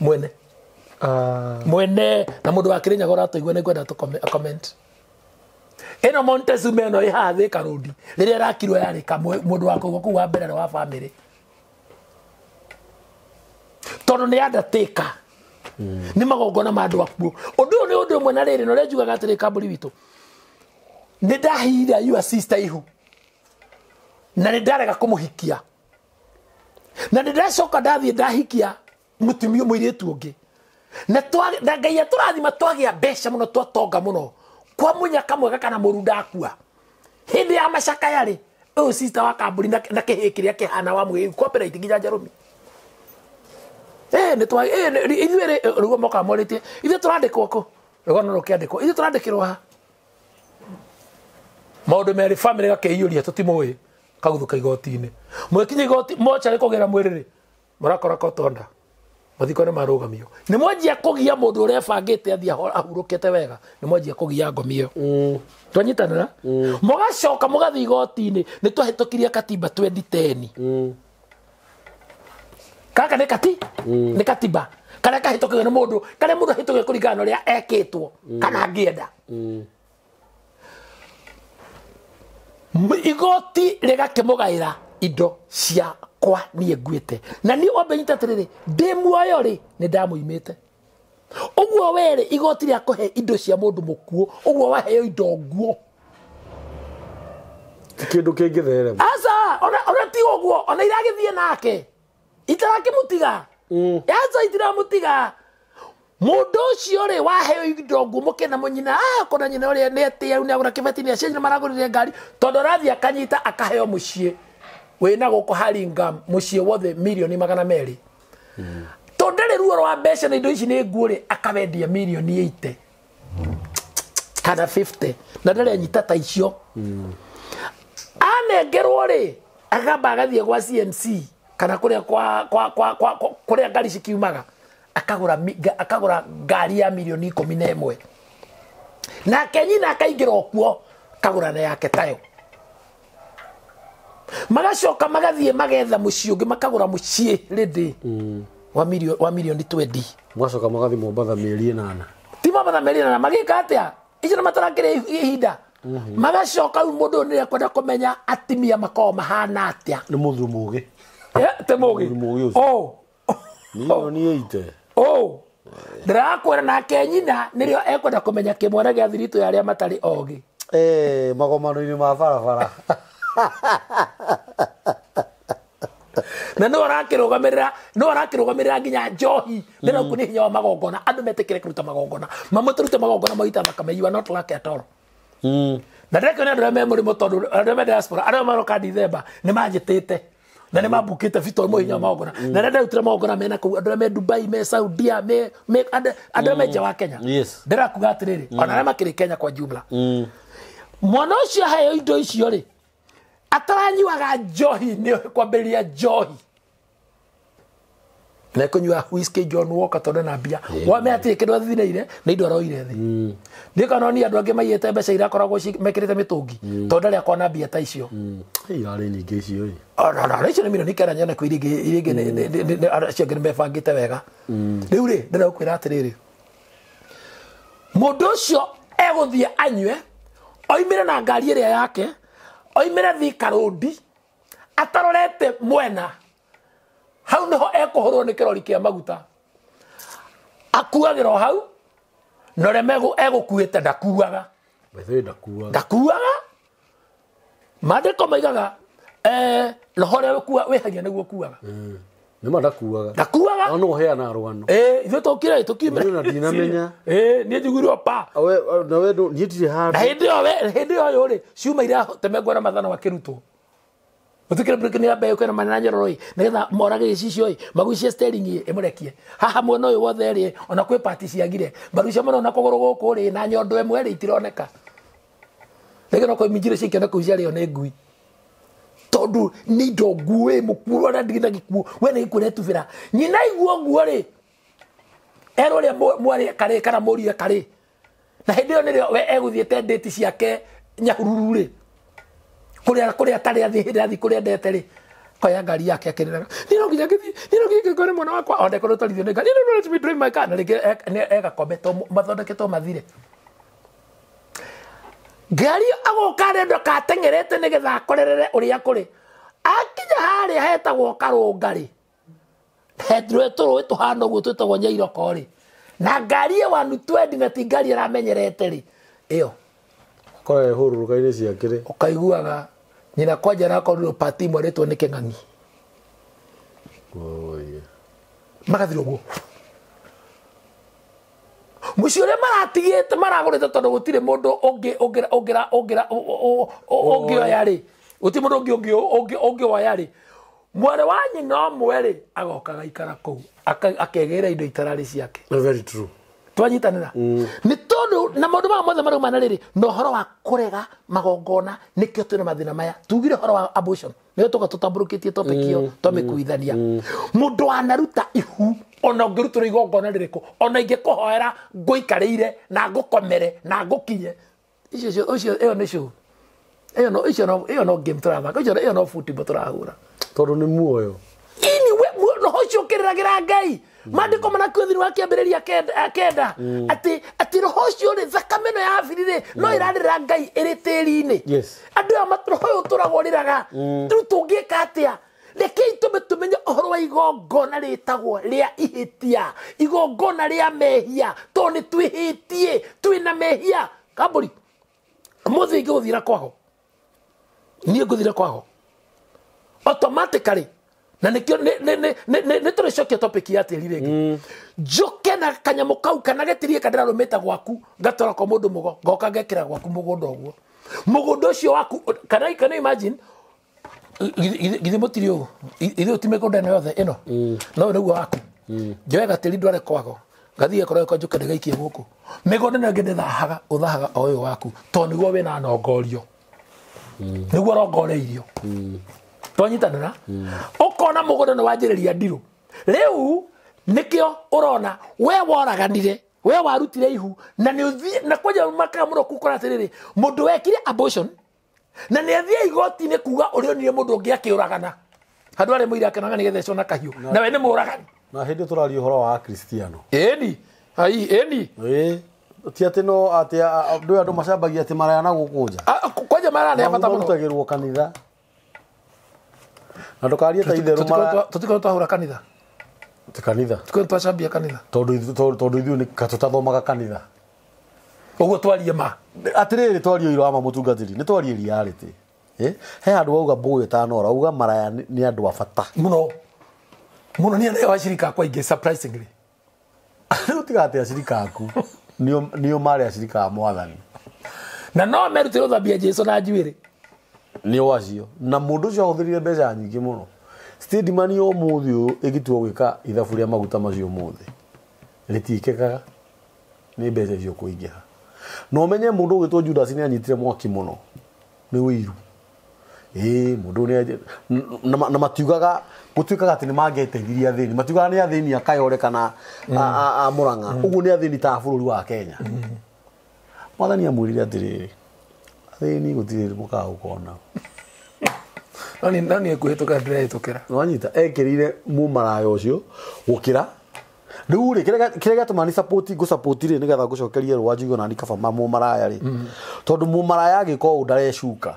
mwene mwene na mundu wa Kirinyaga uratuigua ni kwenda tu comment eno Montezuma no iha Thika Road riria rakirwo yarika mundu wa kugo kuwa mbere wa family tondu ni Undertaker ni magongona mandu akuo undu ni undu mwe na riri no renjugaga atiri kamburi witu ni ndahira your sister ihu na ni ndarega kumuhikia na ni ndacoka ndathie ndahikia mutumio mwiritu ungi na Ngai aturathima twagia mbeca muno twatonga muno kwa munyaka mwega kana muru ndakua hindi ya macaka yari uyu sister wa kamburi na kihikiria kihana wa mwe copyright nginya Njarumi ni twa ithuere rugo moka morite ithu turandikwo ko rugo no rukiandikwo ithu turandikirwo ha maundu meri family gakeiyuria tutimoi kaguthuka igoti-ini mwekinye igoti mocha rikogera mwiriri murakora kotonda mathiko ni marugamio ni mwanjia kugia mundu uria bangite athia ahurukite wega ni mwanjia kugia ngomio twanyitanira mugacoka mugathi igoti-ini ni twahitukiria katiba 2010 kaka ni katiba kana kahitokio ni mundu kana mundu ahitokio kuringana ria ekitwo kana angienda igoti rigakimugaira indo cia kwa nie ngwite na ni ombe nyitatiriri ndi muoyo ri ni ndamuimite uguo were igoti ria kuhe indo cia mundu mukuo uguo waheo indo nguo kindu kingithere asa ona ti uguo ona iragithie nake itarakimutiga yaza itiramutiga mundu ucio ri waheo indo nguo mukena munyina kona nyina uri ni atia ni agura kibeti ni acenjira maragurire ngari tondu rathi akanyita akaheo mucie wena guko Haringham mucie wothe milioni 200 tondere ruo rwa mbeca na indo ici ni nguo akawendia milioni 80 kana 50 na ndare nyita ta icio anengerwo ri agamba agathie gwa CMC kana kuria kuria ngari cikiumaga akagura ngari ya milioni 11 na kenyina akaingira okuo kagura na yake tayo magacoka magathie magetha mucie ungi makagura mucie ready wa milioni 20 mwacoka magathi Mombatha mieri 8 ti Mombatha mieri 8 magika atia icio matarakire ihinda magacoka mundu ni akwenda kumenya atimia makao mahana atia ni muthu mugi te mugi milioni 80 ndirakwira na kenyina nirio ekwenda kumenya kimwana gia thirito ya aria matari ogi magomano-ini ma barabara na no arakirugamirira nginya njohi ndira kuni hinya wa magongona andu metikire kuruta magongona mamuturute magongona maita thakame you are not lucky at all na ndeke na ndira memori mutondu ndira diaspora aria maroka December ni manjitite na ni mabukite fito mo hinya magongona na ndira utira magongona mena ku ndira me Dubai me Saudi me andira me wa Kenya ndira kuga atiriri ona aria makiri Kenya kwa jumla mwana ucio hayo indo icio ri ataranyuaga njohi ni kwambiria njohi na kunyua whiskey John Walker tondu na bia wame ati kindu athineire ni indo roire thi ni kana ni andu angi maiyete mbeca irakoragwo mekirite mitungi tondu ria kona bia ta icio irari nyingi icio na icio ni milioni kera nyane ku iringi ni acio ngi mebangite wega riu ri ndira ukwira atiriri mundu ucio eguthie anywe oimire na ngari iria yake oimire Thika Road atarorete mwena hau niho ekuhurwo ni kirori kia maguta akuagiro hau no remego egukuite ndakuaga ndakuaga mandiko maigaga lohore wehagia niguo kuaga ni ndakuaga ndakuaga no heana rwano ithu tukire tukime na dinamenya ni njugirwo pa na we nyitire handi hindi yo yuri ciuma ira temengwa na mathano wakirutwo utikire break ni abe kwena mananya roi nigetha morage icicio magucie steering imurekie haha mwana uyu wothe ri ona kwi party ciagire barucia muno na kuguru guku ri na nyondo emwe ri itironeka nigetha ko imijire cikena kucia ri ona ngui tondu ni ndo nguwe mukuru na ndigina gikuo we ni ikure tubira nyina iguo nguo ri ero ri mwari kare kana muri kare na hindi yo ni we eguthiete date ciake nyahururu ri kuria tari athi kuria ndete ri koya ngari yake akirira nino nginya kore mwana wakwa onde kono twarithio nĩ ngari no let me drive my car na rĩngĩ agakombetwo mathondeketwo mathire ngari agoka rendo katengerete nĩgetha akorerere ũrĩa kũrĩ akinya harĩa hetagwo Karũnga-rĩ hetũrwe tũhana ũguo twĩtagwo Nyairoko-rĩ na ngari ĩyo wanu twendi na ti ngari aramenyerete-rĩ ĩyo kore hũrũrũka-inĩ ciake-rĩ ũkaiguaga nyina kwanja nakorirwo pati imwe rĩtwo nĩ Kĩng'ang'i magathira ũguo mũciĩ ũrĩa maratigĩte maragũrĩte tondũ gũtirĩ mũndũ ũngĩoya-rĩ gũtirĩ mũndũ ũngĩoya-rĩ mwere wa nyina ũmwe-rĩ agoka agaikara kũu akegĩra indo itararĩ ciake. Very true. Twanyitanĩra nĩ tondũ na maũndũ maya mothe maraumana rĩrĩ na ũhoro wa kũrega magongona nĩkĩo twĩna mathĩna maya tugire ũhoro wa abortion nĩyo tũka tũtambũrũkĩtie topic ĩyo twamĩkuithania mũndũ wanaruta ihu ona ũngĩrutĩrwo igongona rĩrĩkũ ona ingĩkũhoera ngũikarĩire na ngũkomere na ngũkinye ĩyo nĩ show ĩyo no game tũrathaka ĩyo no football tũrahũra tondũ nĩ muoyo roho ũcio ũkĩrĩragĩra Ngai maandĩko manakuo thĩinĩ wa kĩambĩrĩria kenda atĩ roho ũcio rĩ thakame ĩno ya biri-rĩ no ĩrarĩra Ngai ĩrĩ tĩri-inĩ andũ aya roho ũyũ tũragũrĩraga rĩu tũngĩka atĩa rekei tũmenye ũhoro wa igongona rĩtagwo rĩa ihĩtia igongona rĩa mehia tondũ nĩ twĩhĩtie twĩna mehia Kambũri ũmũthĩ ingĩgũthira kwaho niĩ ngũthire kwaho automatically na nĩkĩo nĩ tũrĩcokia topic ya tĩri rĩngĩ njoke na kanyamũ kau kana getirie kandirarũmĩte gwaku ngatwara kwa mũndũ mũgo ngoka ngekĩra gwaku mũgũnda ũguo mũgũnda ũcio waku kana imagine githĩ mũtiri ũũ ithuĩ ũti mĩgũnda ĩno yothe ĩno no nĩguo waku njoe gatĩri ndware kwago gathiĩ korwo njoke ndĩgaikie gũkũ mĩgũnda ĩno ĩngĩ ndĩthahaga ũthahaga o ũyũ waku tondũ nĩguo wĩna nongorio nĩguo rongoreirio twanyitanĩra ũkona mũgũnda nĩ wanjĩrĩria ndirũ rĩu nĩkĩo ũrona we woraganire we warutire ihu na nĩ ũthiĩ na kwanja makaga mũno kũkora atĩrĩrĩ mũndũ wekire abortion na nĩ athiĩ igoti-inĩ kuga ũrĩa onire mũndũ ũngĩ akĩũragana handũ arĩ mũira akĩnaga nĩgethecwo na kahiũ na we nĩ mũũragani na hĩndĩ tũraria ũhoro wa Akristiano ĩni ti atĩ no atĩ andũ macambagia atĩ maraya na gũkũ nja kwanja maraya bata mũno marutagĩrwo kanitha na ndũkarie ta itherũ mara tũtikorwo twahũra kanitha tũtikorwo twacambia kanitha tondũ ithuĩ nĩ katũtathomaga kanitha ũguo twarie ma atĩrĩrĩ twarie ũira wa mũtungatĩri nĩ twarie reality he handũ wauga mbũgũ ĩtanora uga maraya nĩ andũ a bata mũno nĩ andũ wa cirika akwa ingĩ surprisingly rĩu tigate acirika aku nĩo marĩ acirika a Mwathani na no merutĩre ũthambia Jesũ na njuĩrĩ nĩ wacio na mũndũ ũcio ahũthĩrire mbeca nyingĩ mũno statement yo mũthĩ ũyũ ĩgĩtuo gwĩka ithabu rĩa maguta macio mũthĩ rĩtiĩkĩkaga nĩ mbeca icio kũingĩha na ũmenye mũndũ ũgĩtwo Judas nĩ anyitire mwaki mũno nĩ wĩiru mũndũ na matiugaga gũtuĩkaga atĩ nĩ mangĩteithirie athĩni matiugaga nĩ athĩni akayore kana a Mũrang'a ũguo nĩ athĩni ta bũrũri wa Kenya Mwathani amwĩrire atĩrĩrĩ athĩni gũtirĩ mũkaga gũkona nani ekuhĩtũka ndĩrehĩtũkĩra wanyita ekĩrĩire mũmaraya ũcio gũkĩra rĩu rĩ kĩrĩa gĩatũma ngũsapoti-rĩ nĩgetha ngũcokerie rũa njuge nani kaba mũmaraya rĩ tondũ mũmaraya agĩka ũũ ndarecuka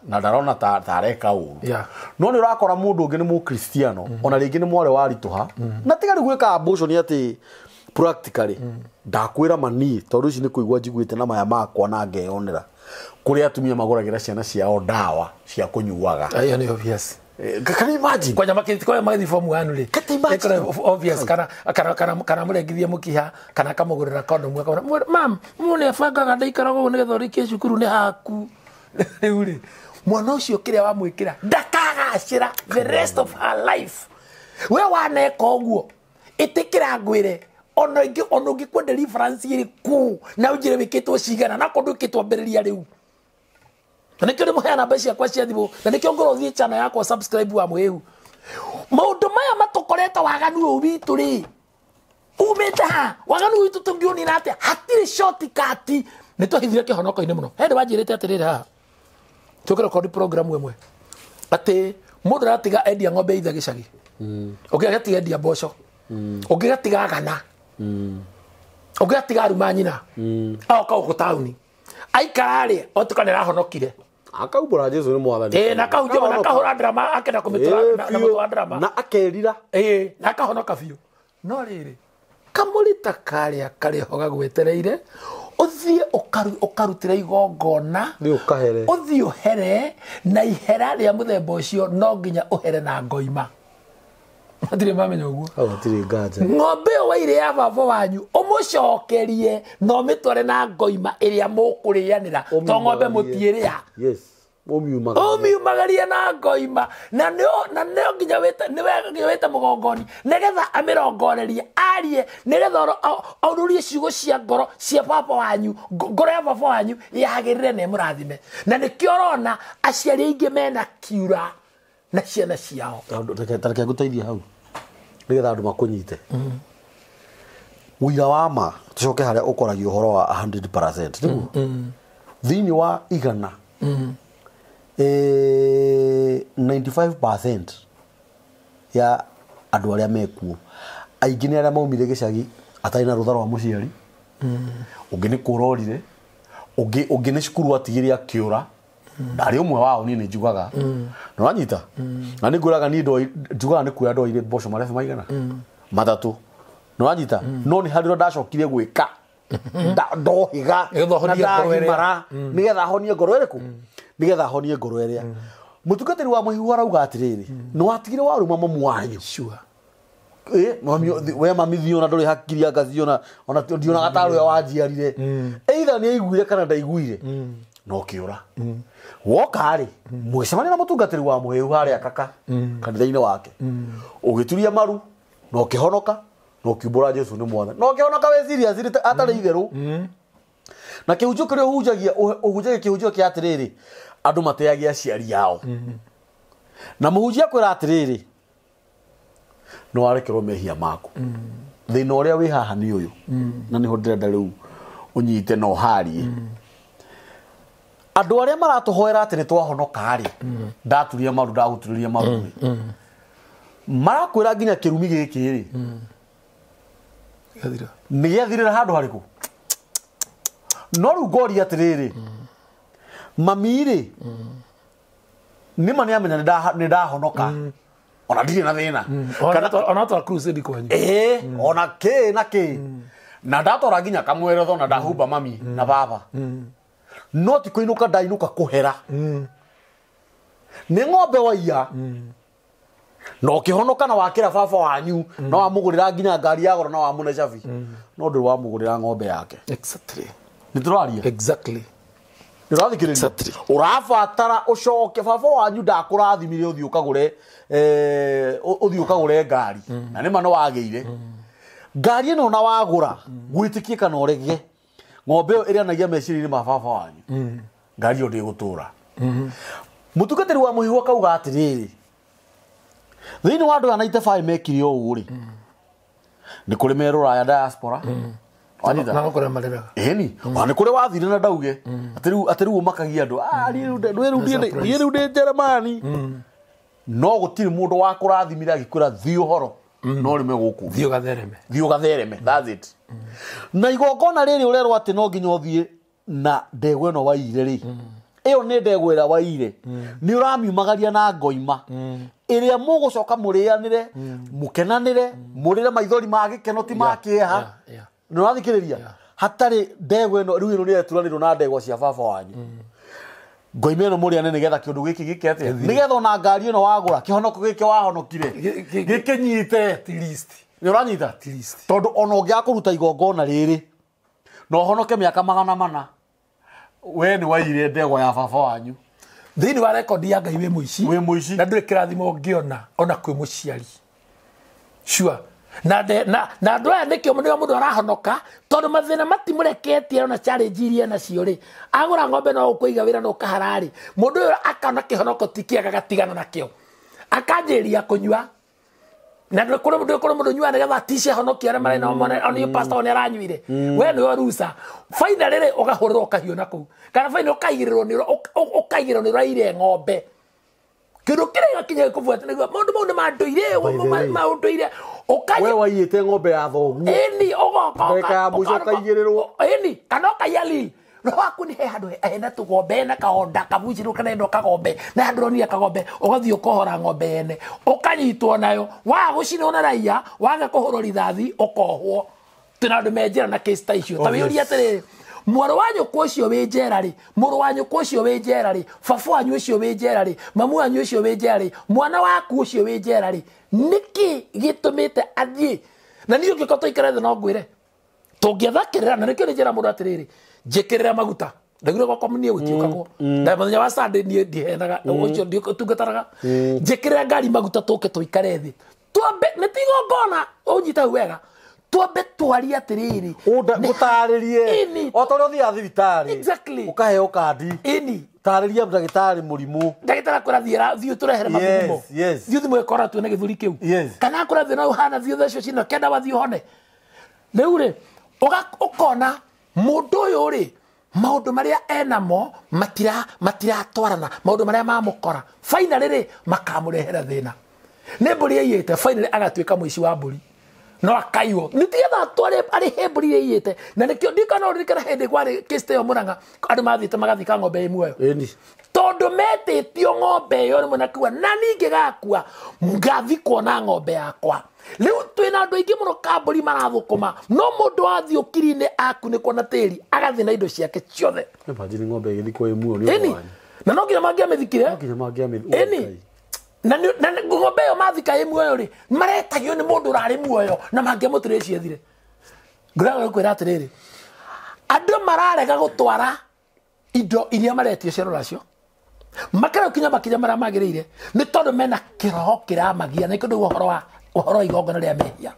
na ndarona ta areka ũru no nĩ ũrakora mũndũ ũngĩ nĩ Mũkristiano ona rĩngĩ nĩ mware waritũha na tiga rĩu gwĩka abortion atĩ practically ndakwĩra mani tondũ ici nĩ kũigua njiguĩte na maya makwa na ngeyonera kũrĩa atumia magũragĩra ciana ciao ndawa cia kũnyuaga ĩyo nĩ obvious can you imagine kwanja makĩtikoya magathi form 1 rĩ obvious kana mũrengithie mũkiha kana kamũgũrĩra condom mam mũne bangaga ndaikaraga ũguo nĩgetha ũrĩkie cukuru nĩ haku rĩu rĩ mwana ũcio kĩrĩa wamwĩkĩra ndakagacĩra the rest of her life we waneka ũguo ĩtĩkĩra ngwĩre ona ũngĩkua deliverance ĩrĩkũ na ũnjĩre wĩkĩtwo cigana na kũndũ wĩkĩtwo mbĩrĩria rĩu na nĩkĩo ndĩmũheana namba ciakwa cia thimũ na nĩkĩo ngorwo thiĩ channel yakwa subscribe wa mwĩhu maũndũ maya matũkorete waganu ũyũ witũ rĩ umĩte ha waganu witũ tũngĩũnina atĩa hatirĩ shortcut nĩ twahithire kĩhonoko-inĩ mũno hĩndĩ wanjĩrĩte atĩrĩrĩ haha tũkĩra kodi program ĩmwe atĩ mundu aratiga endia ng'ombe ithe gicagi ugigatiga endia mboco ugigatiga gana ugigatiga aruma nyina aoka uko tauni aikarari otukanira honokire akaumbura Jesu ni mwathani na kahunjia na kahura drama akenda kumitura na mutu drama na akerira na kahonoka biu no riri kamurita karia kariho gagwetereire uthie ukarutira igongona ni ukahere uthie uhere na ihera ria muthemba ucio no nginya uhere na ngoima atire mamenya uguo atire nganja ng'ombe wa ire ya baba wanyu umucokerie no mitware na ngoima iria mukurianira to ng'ombe mutieria yes umiumagaria na ngoima na nio nginya weta mugongoni nigetha amirongorerie arie nigetha aururie ciugo cia ngoro cia baba wanyu ngoro ya baba wanyu yagirire ne murathime na nikio rona aciari aingi mena kiura na ciana ciao tareke guteithia hau nigetha andu makunyite uira wa ma tucoke haria ukoragio horo wa 100% niguo thiini wa igana 95% ya andu aria mekuo aingi ni aria maumire gicagi atari na rutha rwa muciari ungi ni kurorire ungi ni cukuru atigiri akiura ndari umwe wao ni njugaga no wanyita na ni nguraga ni ndo njugaga ni kuya ndo ire mboco marefu maigana matatu no wanyita no ni hariro ndacokire gwika ndohiga mara nigetha honie ngoro iriku nigetha honie ngoro iria mutungatiri wa muhiu arauga atiriri no atigire waruma mamu wanyu sure mami we mami thiona ndori hakiri agaziona ona ndiona gataro ya wajiarire either ni aiguire kana ndaiguire no kiura wokari mwicemania na mutungatiri wa muhiu haria kaka kanitha-ini wake ugituria maru no kihonoka no kiumbura Jesu ni mwathani no kihonoka we serious atari itheru na kihunjio kiria uhunjagia kihunjio kia atiriri andu mateagia aciari yao na muhunjia kwira atiriri no arekerwo mehia maku thina uria wi haha ni uyu na niho ndirenda riu unyite no harie andu aria maratuhoera ati ni twahonoka ri ndaturia maru ndaguturiria maru marakwira nginya kirumi giki ri gathira ni gathirira handu hariku no ru gori atiriri mami ri ni mani amenya ni ndahonoka ona ndire na thina ona twa crusade kwanyu ona ke na ndatora nginya kamweretho na ndahumba mami na baba no ti kuinuka ndainuka kuhera ni ng'ombe waia no kihonoka na wakira baba wanyu no amugurira nginya ngari ya goro no amune cabi no ndu wamugurira ng'ombe yake exactly ni turaria exactly ndirathikiriria urabatara ucoke baba wanyu ndakurathimire uthii ukagure ngari na nima no wageire ngari ino na wagura gwitikie kana urege ng'ombe io irianagia meciria-ini ma baba wanyu ngari io ndigutura mutungatiri wa muhiu akauga atiriri thiini wa andu a 95 mekire ugu ri ni kuri merura ya diaspora na kore mareraga eni wa ni kuri wathire na ndauge atiru makagia andu riu ndi Jeremani no gutiri mundu wa kurathimira agikwira thi uhoro no rime guku thio gathereme that's it na igongona riri urerwo ati no nginya uthie na ndegwa ino waire ri iyo ni ndegwa ira waire ni uramiumagaria na ngoima iria mugucoka murianire mukenanire murire maithori ma gikeno ti ma kieha no rathikiriria hatari ndegwa ino riu ino ni eturanirwo na ndegwa cia baba wanyu ngoima ino muriane nigetha kiundu giki gikete nigetha ona ngari ino wagura kihonoko giki wahonokire gikinyite at least ni uranyita at least tondu ona ungiakuruta igongona riri no honoke miaka 400 we ni waire ndegwa ya baba wanyu thiini wa record ya Ngai wi muici na nduri kirathimo ngiona ona kwi muciari sure na ndu aya nikio mundu arahonoka tondu mathina matimureketie ona challenge iria nacio ri agura ng'ombe no ukuiga wira no kaharari mundu uyu akana kihonoko tikiaga gatigana nakio akanjiria kunyua na kuri mundu nyua nigetha tice honokia aria marina oni pastor ni aranyuire we ni orusa finally ri ugahurirwo kahio naku kana finally ukaigiriro ni raire ng'ombe kindu kire gakinya kubuata niguo mundu mau ni manduire maunduire we waiyite ng'ombe ya thoguo eni ogoka ndeka ya muico kaigirirwo eni kana kayali no waku ni he handu ena tugombe na kaonda kabuciru kana ndo kagombe na handu ni kagombe ugathi ukohora ng'ombe ene ukanyitwo nayo wa gucina na raia waga kuhoro rithathi ukohwo tina ndu menjera na case icio ta wiuria atiriri mwaro wanyu kucio wi njera ri muru wanyu kucio wi njera ri babu wanyu ucio wi njera ri mamu wanyu ucio wi njera ri mwana waku ucio wi njera ri niki gitumite athie na niyo gikoto ikare no ngwire tungiathakirira na nikio njera mundu atiriri njikirira maguta ndagire kwa komunie gutiukagwo na muthenya wa Sunday nie ndihenaga ucio ndiutungataraga njikirira ngari maguta tuke tuikare thi twambe nitigongona unyita wega twambe twaria atiriri gutaririe o tore uthia thibitari exactly ukaheo kandi ini tariria ndagitari murimu ndagitara kurathiira thiu turehere magumo thiu thimwe kora tu na githuri kiu kana kurathia no hana thiu thacio cina kenda wathiu hone riu ri ukona mundu uyu ri maundu maria enamo matira twarana maundu maria mamukora finally ri makamurehera thina ne mburi yeyete finally agatuika muici wa mburi no akaiwo nitigetha tware ari heburi yeyete na nikio ndikana urikana hindi kwari kiste yo Murang'a andu mathite magathika ng'ombe imwe eni tondu metitio ng'ombe yo rimwe nakua na ningi gakua ngathikwo na ng'ombe yakwa riu twina andu aingi muno kamburi marathukuma no mundu athi ukirine aku ni kuona tiri agathi na indo ciake ciothe imagine ng'ombe igithikwo imwe ni eni na no nginya mangiamithikire eni na ng'ombe yo mathika imwe yo ri maretagio ni mundu urari muoyo na mangiamutire ciethire nguraga kwira atiriri andu mararega gutwara indo iria maretio ciaro nacio makara kinya makinya mara magirire ni tondu mena kiroho kiramagia na kindu uhoro igongona ria mehia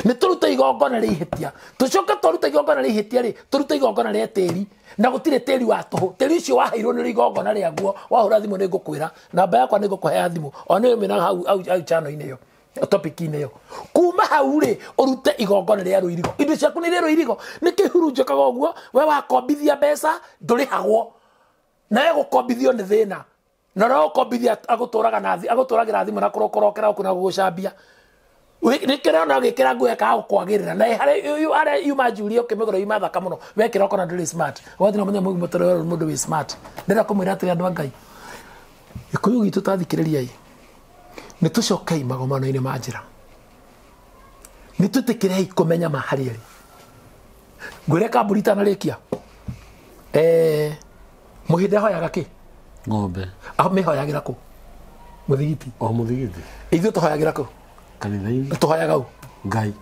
ni turuta igongona ria ihitia tucoka turuta igongona ria ihitia ri turuta igongona ria tiri na gutire tiri wa tuhu tiri ucio waheirwo ni igongona ria guo wahura thimu ni ngukwira namba yakwa ni ngukuhea thimu oni mina hau chano ine yo topic ine yo kuma hau ri urute igongona ria ruirigo indo ciaku ni ria ruirigo ni kihurunjikaga uguo we wakombithia mbeca ndurihagwo na yego kombithio ni thina na ro kombithia aguturaga nathi aguturagira thimu na kurokorokera kuna gugucambia nikira na gikira ngwe ka kwagirira na hare yuma Julia ukimegora yuma thaka muno wekira ukona ndiri smart wathi na munya mutoro mundu wi smart ndira kumwira ati andu angai ikuyu gitu tathikiriria yi ni tucokei magomano-ini manjira ni tutikirei kumenya mahari ri ngwire kamburita na rikia muhinde hoyaga ki ng'ombe mehoyagira ku muthigiti ithu tuhoyagira ku kanitha-ini tuhoyaga u ngai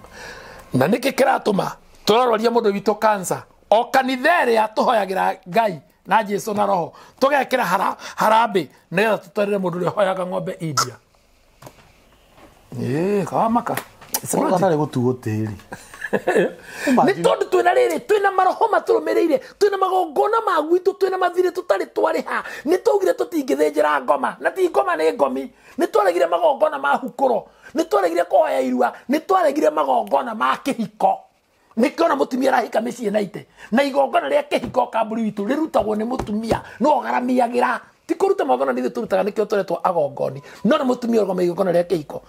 na niki kiratuma turororia mundu witu cancer o kanitha iria tuhoyagira ngai na Jesu na roho tugekira harambe nigetha tutarire mundu uria hoyaga ng'ombe India kamaka tari gutuo tiri ni tondu twina riri twina maroho maturumirire twina magongona ma gwitu twina mathire tutari twariha ni tugire tutingithinjira ngoma na ti ngoma ni ngomi ni twaregire magongona ma hukuro ni twaregire kuhoya irua ni twaregire magongona ma kihiko ni kiona mutumia rahika micii naite na igongona ria kihiko kamburi witu rirutagwo ni mutumia no garamiagira ti kuruta magongona ni turutaga nikio turetwo agongoni no ni mutumia ugoma igongona ria kihiko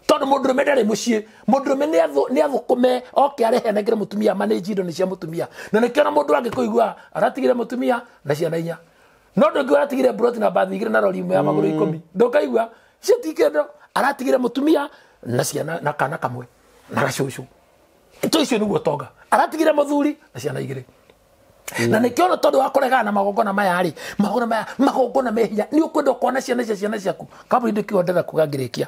tondu mundurume ndari mucii mundurume ni athukume oke arehe negere mutumia manage indo ni cia mutumia na nikiona mundu angikuigua aratigire mutumia na ciana inya no ndungi aratigire broti na bathi igire na rori imwe ya maguru 10 ndukaigua cio tikendo aratigire mutumia na ciana na kana kamwe na gacucu ito icio niguo tonga aratigire muthuri na ciana igire na nikiona tondu wakoregana magongona maya ri magongona mehia ni ukwenda kuona ciana ciaku kabu ndikio ndetha kugangirikia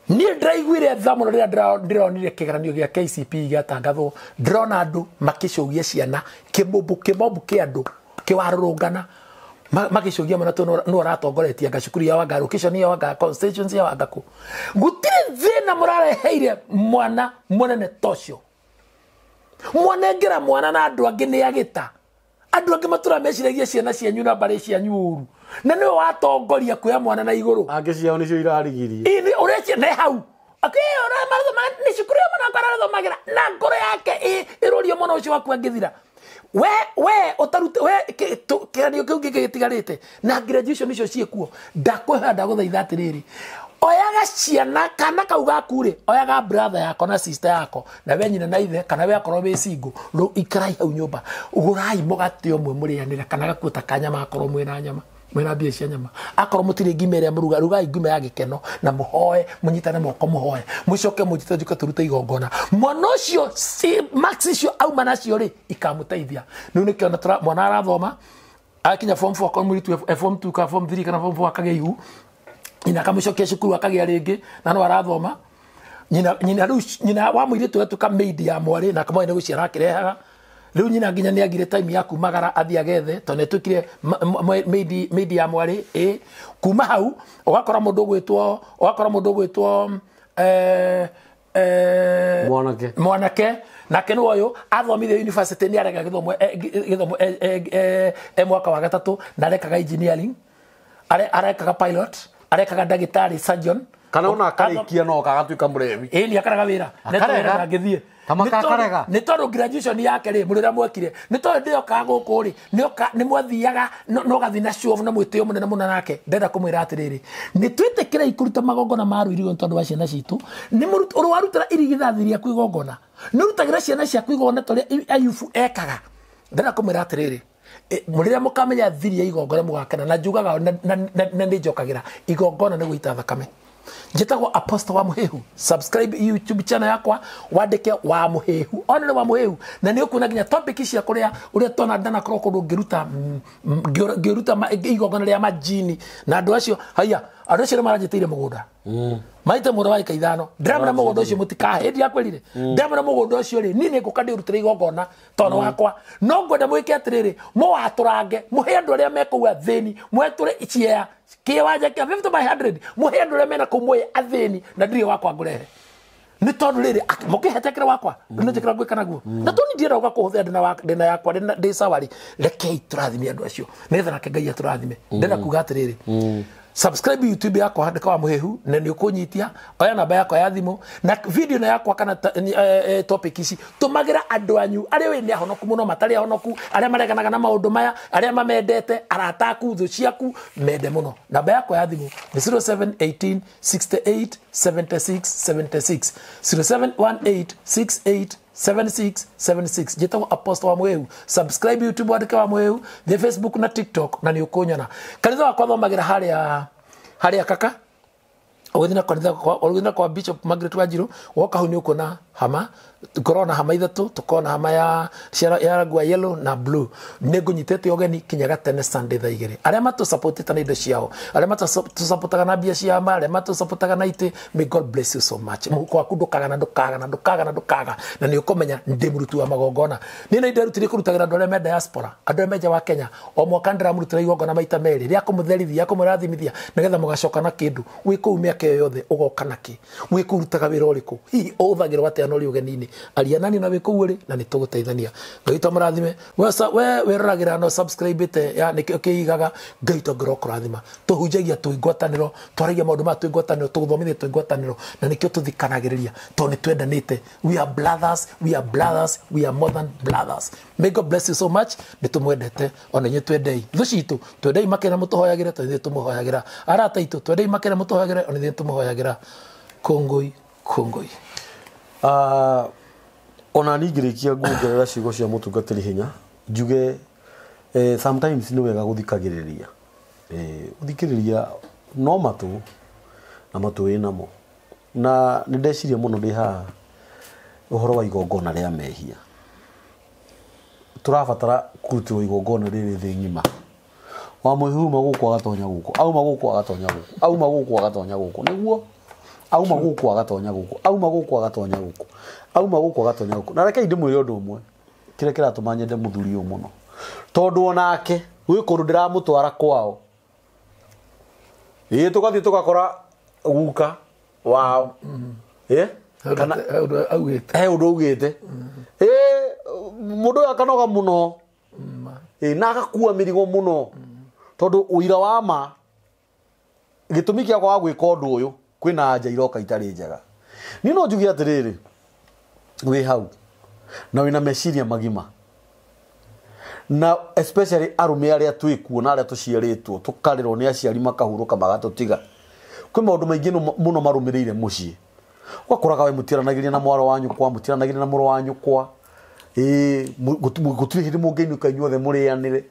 ni ndaiguire thamuno ria ndironire kigeranio gia KCPE giatangathwo ndrona andu makicugia ciana kimombu kia andu kiwarurungana makicugia mana no ratongoretie ngacukuru ya Wanga location ya Wanga constituency ya Wagaku gutire thina murareheire mwana munene tocio mwanengera mwana na andu angi ni agita andu angi matura meciragia ciana cianyu na bari cianyu uru na no watongoria kuya mwana na iguru angi ciao nicio irarigirie ini ureche ne hau akira marzo ni shukuru mana karara magira na ngoro yake irorio mono ucio waku angithira we utarute we kiranio kiu gigitigarite na graduation icio ciekuo ndakweha ndaguthaitha atiriri oyaga ciana kana kau gaku ri oyaga brother yako na sister yako na we nyina na ithe kana we akorwo be single ro ikarai hau nyumba ugurai mugate omwe murianira kana gakuta kanyama akorwo mwina nyama mwina bia cia nyama akorwo mutire ngime ria muruga rugai ngime ya gikeno na muhoe munyitane moko muhoe mucoke mujite juka turute igongona mwana ucio si max icio au manacio ri ikamuteithia nu ni kiona tra mwana arathoma akinya form 4 kwa muritu form 2 ka form 3 kana form 4 akageihu ina kamucokia cukuru akagia ringi na no arathoma nyina wa muiritu wetu ka maid ya mwari na kama ine guciara akirehaga riu nyina nginya ni agire time ya kumagara athia gethe to netukire maid ya mwari kuma hau ugakora mundu gwitwo mwanake na kenu uyu athomithie university ni areka githomo mwaka wa gatatu na arekaga engineering arekaga pilot arekaga ndagitari surgeon kana ona akarikia no kagatuika murevi ni akaraga wira netorega ngithie kamakarega ni tondu graduation yake ri murira mwekire ni tondu ndio kaguku ri ni mwathiaga no gathi na show na mwitio munene muno nake ndenda kumwira atiriri ni twitikira ikuruta magongona maru irigo tondu wa ciana citu ni murutu warutira irigithathiria kwigongona ni rutagira ciana cia kwigongona tore ayufu ekaga ndenda kumwira atiriri murira mukamenya thiria igongona mugakena na njugaga na ndijokagira igongona ni guita thakame njitagwo Apostle wa Muhehu subscribe YouTube channel yakwa wandike wa Muhehu onere wa Muhehu na ni ukuna ginya topic cia kuria uria tona ndana kroko ngiruta igongona ria majini na andu acio haya andu acio marajitire mugunda maite mura wa ikaithano ndramana mugunda ucio mutikahe ndi akwirire ndramana mugunda ucio ri nini ngukandi urutire igongona tono wakwa no ngwenda mwike atiriri mo waturange muhe andu aria mekuwa theni mweture ichia kiwanja kia 50 by 100 muhe andu aria mena kumwe atheni na ndiri wakwa ngurehe ni tondu riri mukihetekera wakwa ndinjikira gwika naguo na toni ndira ugakuhuthia ndina yakwa ndi sawari rekei turathime andu acio netha na Ngai aturathime ndenda kuga atiriri subscribe YouTube yako handika wa Muhehu na ni ukunyitia oya namba yako ya thimu na video na yako kana topic ici tumagira andu anyu ari we ni ahonoku muno matari ahonoku ari mareganaga na maundu maya ari mamendete arataku thu ciaku mende muno namba yako ya thimu ni 0718 68 76 76 0718 68 7676 jeta Apostle wa Muhehu subscribe YouTube andika wa Muhehu the Facebook na TikTok na ni ukunyana kanitha wakwa thomagira haria kaka ogithina kwa Bishop Margaret Wanjiru woka hu ni ukona hama corona hama ithatu tukona hama ya rangwa yellow na blue negunyitete ogeni kinyaga tene Sunday tha igiri aria matu supportita na indo ciao aria matu supportaga na bia cia ma aria matu supportaga na ite may God bless you so much muko akundukaga na ni ukomenya ndi murutu wa magongona ni na iderutire kurutagira andu aria me diaspora andu aria meja wa Kenya o mwaka ndira murutira igongona maita meri ria kumutherithia kumurathimithia nigetha mugacoka na kindu wiku miaka yothe ugoka naki wikurutaga wira uriku hihi uthagirwo watia no ri ugenini alianani na wiku uri na nituguteithania ngaito murathime we weragira no subscribe te ya nikiigaga ngaito ngirokurathima tuhunjagia tuingwataniro twaragia maundu ma tuingwataniro tuguthomithia tuingwataniro na nikio tuthikanagiriria to ni twendanite we are brothers we are more than brothers may God bless you so much nitumwendete ona nyu twendei thucitu twendei makena mutuhoyagira twendei tumuhoyagira arata itu twendei makena mutuhoyagira ona thie tumuhoyagira kongoi ona ningirikia nguongerera ciugo cia mutungatiri hinya njuge sometimes ni wega guthikagiriria uthikiriria no matu na matu inamo na ni ndeciria muno ndi ha uhoro wa igongona ria mehia turabatara kurutirwo igongona riri thi ngima wa Muhehu maguku agatonya guku auma guku agatonya guku auma guku agatonya guku niguo auma guku agatonya guku auma guku agatonya guku auma guku agatonya guku na reke ndimwire undu umwe kire kiratumanye nde muthuri uyu muno tondu onake wi kundu ndiramutwara kwao tugathi tugakora guka wao kana undu ugite mundu akanoga muno na agakua mirigo muno tondu uira wa ma gitumi kia kwa gwika undu uyu kwina anja iroka itari njega ni no njugi atiriri wi hau na wina meciria magima na especially arume aria twikuo na aria tuciaritwo tukarerwo ni aciari makahuruka magatutiga kwi maundu maingi muno marumirire mucii ugakoraga we mutiranagiria na mwaro wanyu kwa mutiranagiria na muro wanyu kwa gutiri hindi mungiinuka inyuothe murianire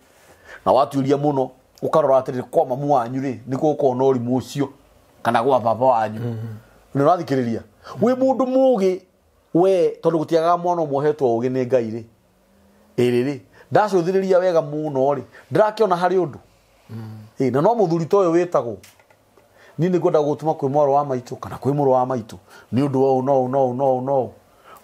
na watuiria muno ukarora atiri kwa mamu wanyu ri niko ukona urimu ucio kana gwa baba wanyu ni rathikiriria we mundu mugi we tondu gutiaga mwana umuhetwo ugi ni Ngai ri ri ndacuthiriria wega muno ri ndirakiona hari undu na no muthuri toyo witagwo ni ngwenda gutuma kwi mwaro wa maitu kana kwi muro wa maitu ni undu wa no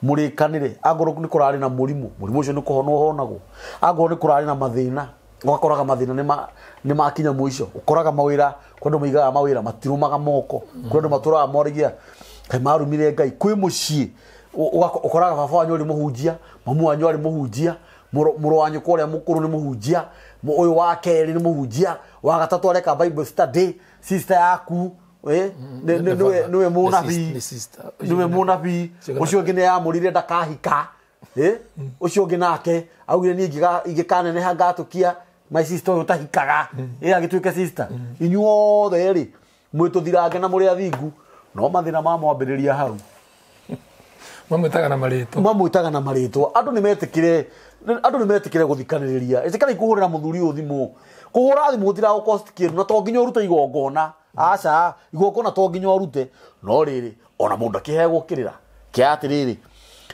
murikanire agoro ni kurari na murimu ucio ni kuhonwo honagwo agoro ni kurari na mathina ugakoraga mathina ni makinya muico ukoraga mawira kwendu maigaga mawira matirumaga moko kwendu maturaga morigia kai marumire Ngai kwi mucii ukoraga baba wanyu ri muhunjia mamu wanyu ari muhunjia muro wanyu kuria mukuru ni muhunjia uyu wa keri ni muhunjia wa gatatu areka Bible study sister yaku niwe munabii ucio ngi ni amurire ndakahika ucio ngi nake augire ni ingikanene hangatukia my sister utahikaga agituike sister inyuothe ri mwituthirange na muri athingu no mathina ma mwambiriria hau mamwitaga na maritwa andu ni metikire guthikaniriria itikana ikuhurira muthuri uthimu kuhura thimu gutira cost kiru na to nginya urute igongona aca igongona to nginya urute no riri ona mundu akihegwo kirira kia atiriri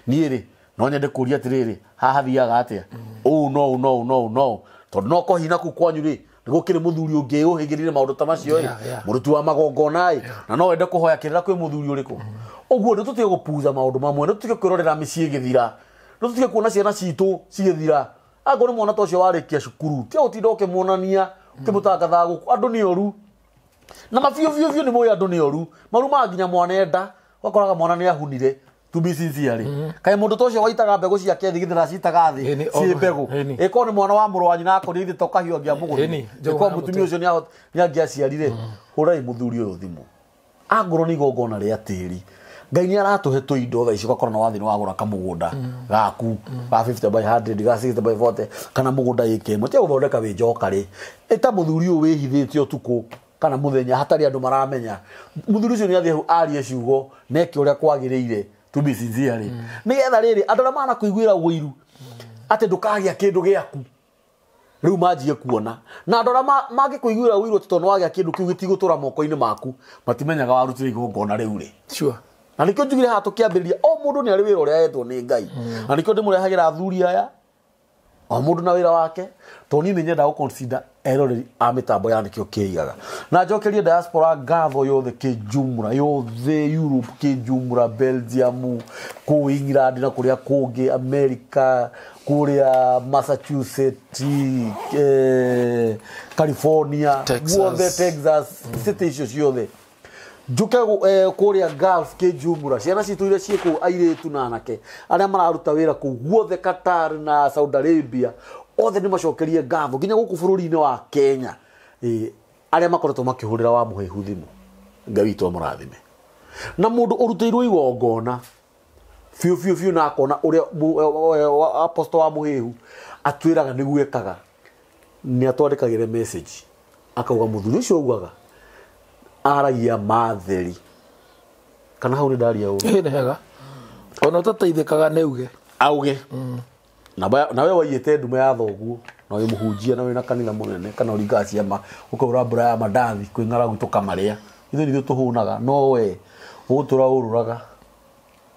ni ri no nyende kuria atiriri haha thiaga atia no tondu no kohina ku kwanyu ri nigukire muthuri ungi uhigirire maundu ta macio murutu wa magongona na no wende kuhoya kirira kwi muthuri uriku uguo ndu tutige gupuza maundu mamwe ndu tutige kwirorera micii githira ndu tutige kuona ciana citu cigithira agoro mwana to cio warikia cukuru ti utinda ukimuonania ukimutangatha guku andu ni oru na mafio ni moyo andu ni oru maruma nginya mwana enda wakoraga mwana ni ahunire to be sincere kai mundu to cio waitaga mbegu ciake thigithira citaga thi ci mbegu iko ni mwana wa muru wanyu na akori thi tokahio ngia mugu iko mutumia ucio ni angiaciarire hurai muthuri uyu thimu agoro ni gongona ria tiri Ngai ni aratuhe tu indo tha icio gakora na wathini wa gura kamugunda gaku ga 50 by 100 ga 60 by 40 kana mugunda yike mutia guthondeka wi njoka ri eta muthuri uyu wihithitio tuku kana muthenya hatari andu maramenya muthuri ucio ni athi arie ciugo neke uria kwagiriire to be sincere ni getha riri andara mana kuiguira wiru ate ndukagia kindu giaku riu manjie kuona na andara magi kuiguira wiru tono wagia kindu kiu gitigutura moko-ini maku matimenyaga warutire igongona riu ri sure na nikyo njugire ha tukiambiriria o mundu ni ari wira uria etwo ni Ngai na nikyo ndimurehagira athuri aya o mundu na wira wake to ni nyenda go consider eroreri a mitambo ya nikyo kiigaga na njokerie diaspora ngatho yothe kijumura yothe Europe kijumura Belgium ku England na kuria kungi America kuria Massachusetts California Texas cities yothe Juke kuria Gulf kijumura ciana citu ire ciku airetu na anake aria mararuta wira ku guothe Qatar na Saudi Arabia othe ni macokerie ngatho nginya guku bururi-ini wa Kenya aria makoretwo makihurira wa muhehu thimu Ngai witu amurathime na mundu urutirwo igongona fiu na akona uria apostle wa muhehu atwiraga niguekaga ni atwandikagire message akauga muthuri ucio ugaga aragia matheri kana hau ni ndaria u ni hega ona tutaithikaga neuge auge na we waiyete ndume ya thoguo na we muhunjia na we na kanitha munene kana uringa ciama ukaura mbura ya mandathi kwing'ara gutuka maria ithu ni tuhunaga no we ugutura ururaga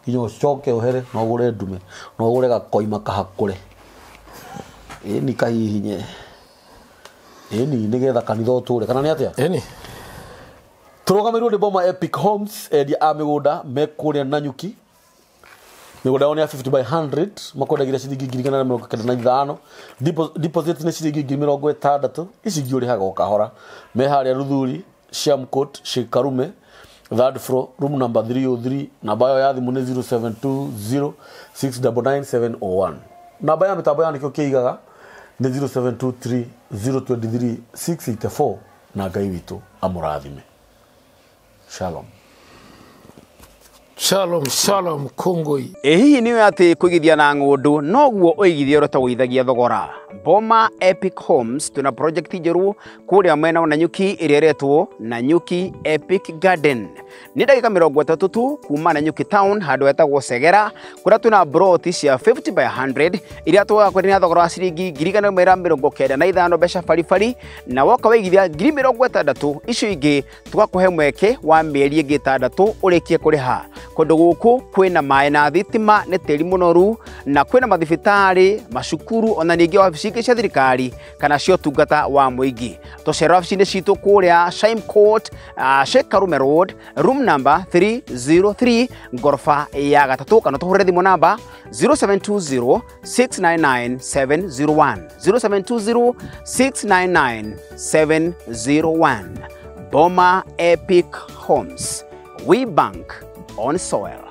kinyo coke uhere no gure ndume no gure gakoima kahakure ni kahihinye ni nigetha kanitha uture kana ni atia turugamirwo ni Boma Epic Homes eria a migunda mekuria Nanyuki migunda yao ni 50 by 100 makondagira ciringi 195 deposit ni ciringi 60 icigi urihaga ukahora me haria Ruthuri Shamcoat Shikarume third floor room number 303 namba yao ya thimu ni 0720699701 namba ya mitambo ya nikyo kiigaga ni 0723023684 na Ngai witu amurathime. Shalom. Shalom, shalom, kungui. Hihi niwe ati kuigithia na ng'undu noguo uigithia ro tawithagia thogora. Boma Epic Homes tuna project njeru kuria mwena wa Nanyuki iria retwo Nanyuki Epic Garden. Ni ndagika 30 tu kuma Nanyuki town handu etagwo Segera kuria tuna broti cia 50 by 100 iria twaga kwendia thogora wa ciringi 195 mbeca baribari na woka waigithia 60,000 icio ingi tugakuhe mweke wa mieri ingi 6 urikie kuriha. Kundu guku kwina mai na thitima ni tiri munoru na kwina mathibitari macukuru ona ningi wabici cia thirikari kana cio tungata wa muingi. Tocera wabici-ini citu kuria Shime Court, Sheikh Karume Road, room number 303, ngorofa ya gatatu. Kana tuhure thimu namba 0720 699 701 0720 699 701. Boma Epic Homes, we bank on soil.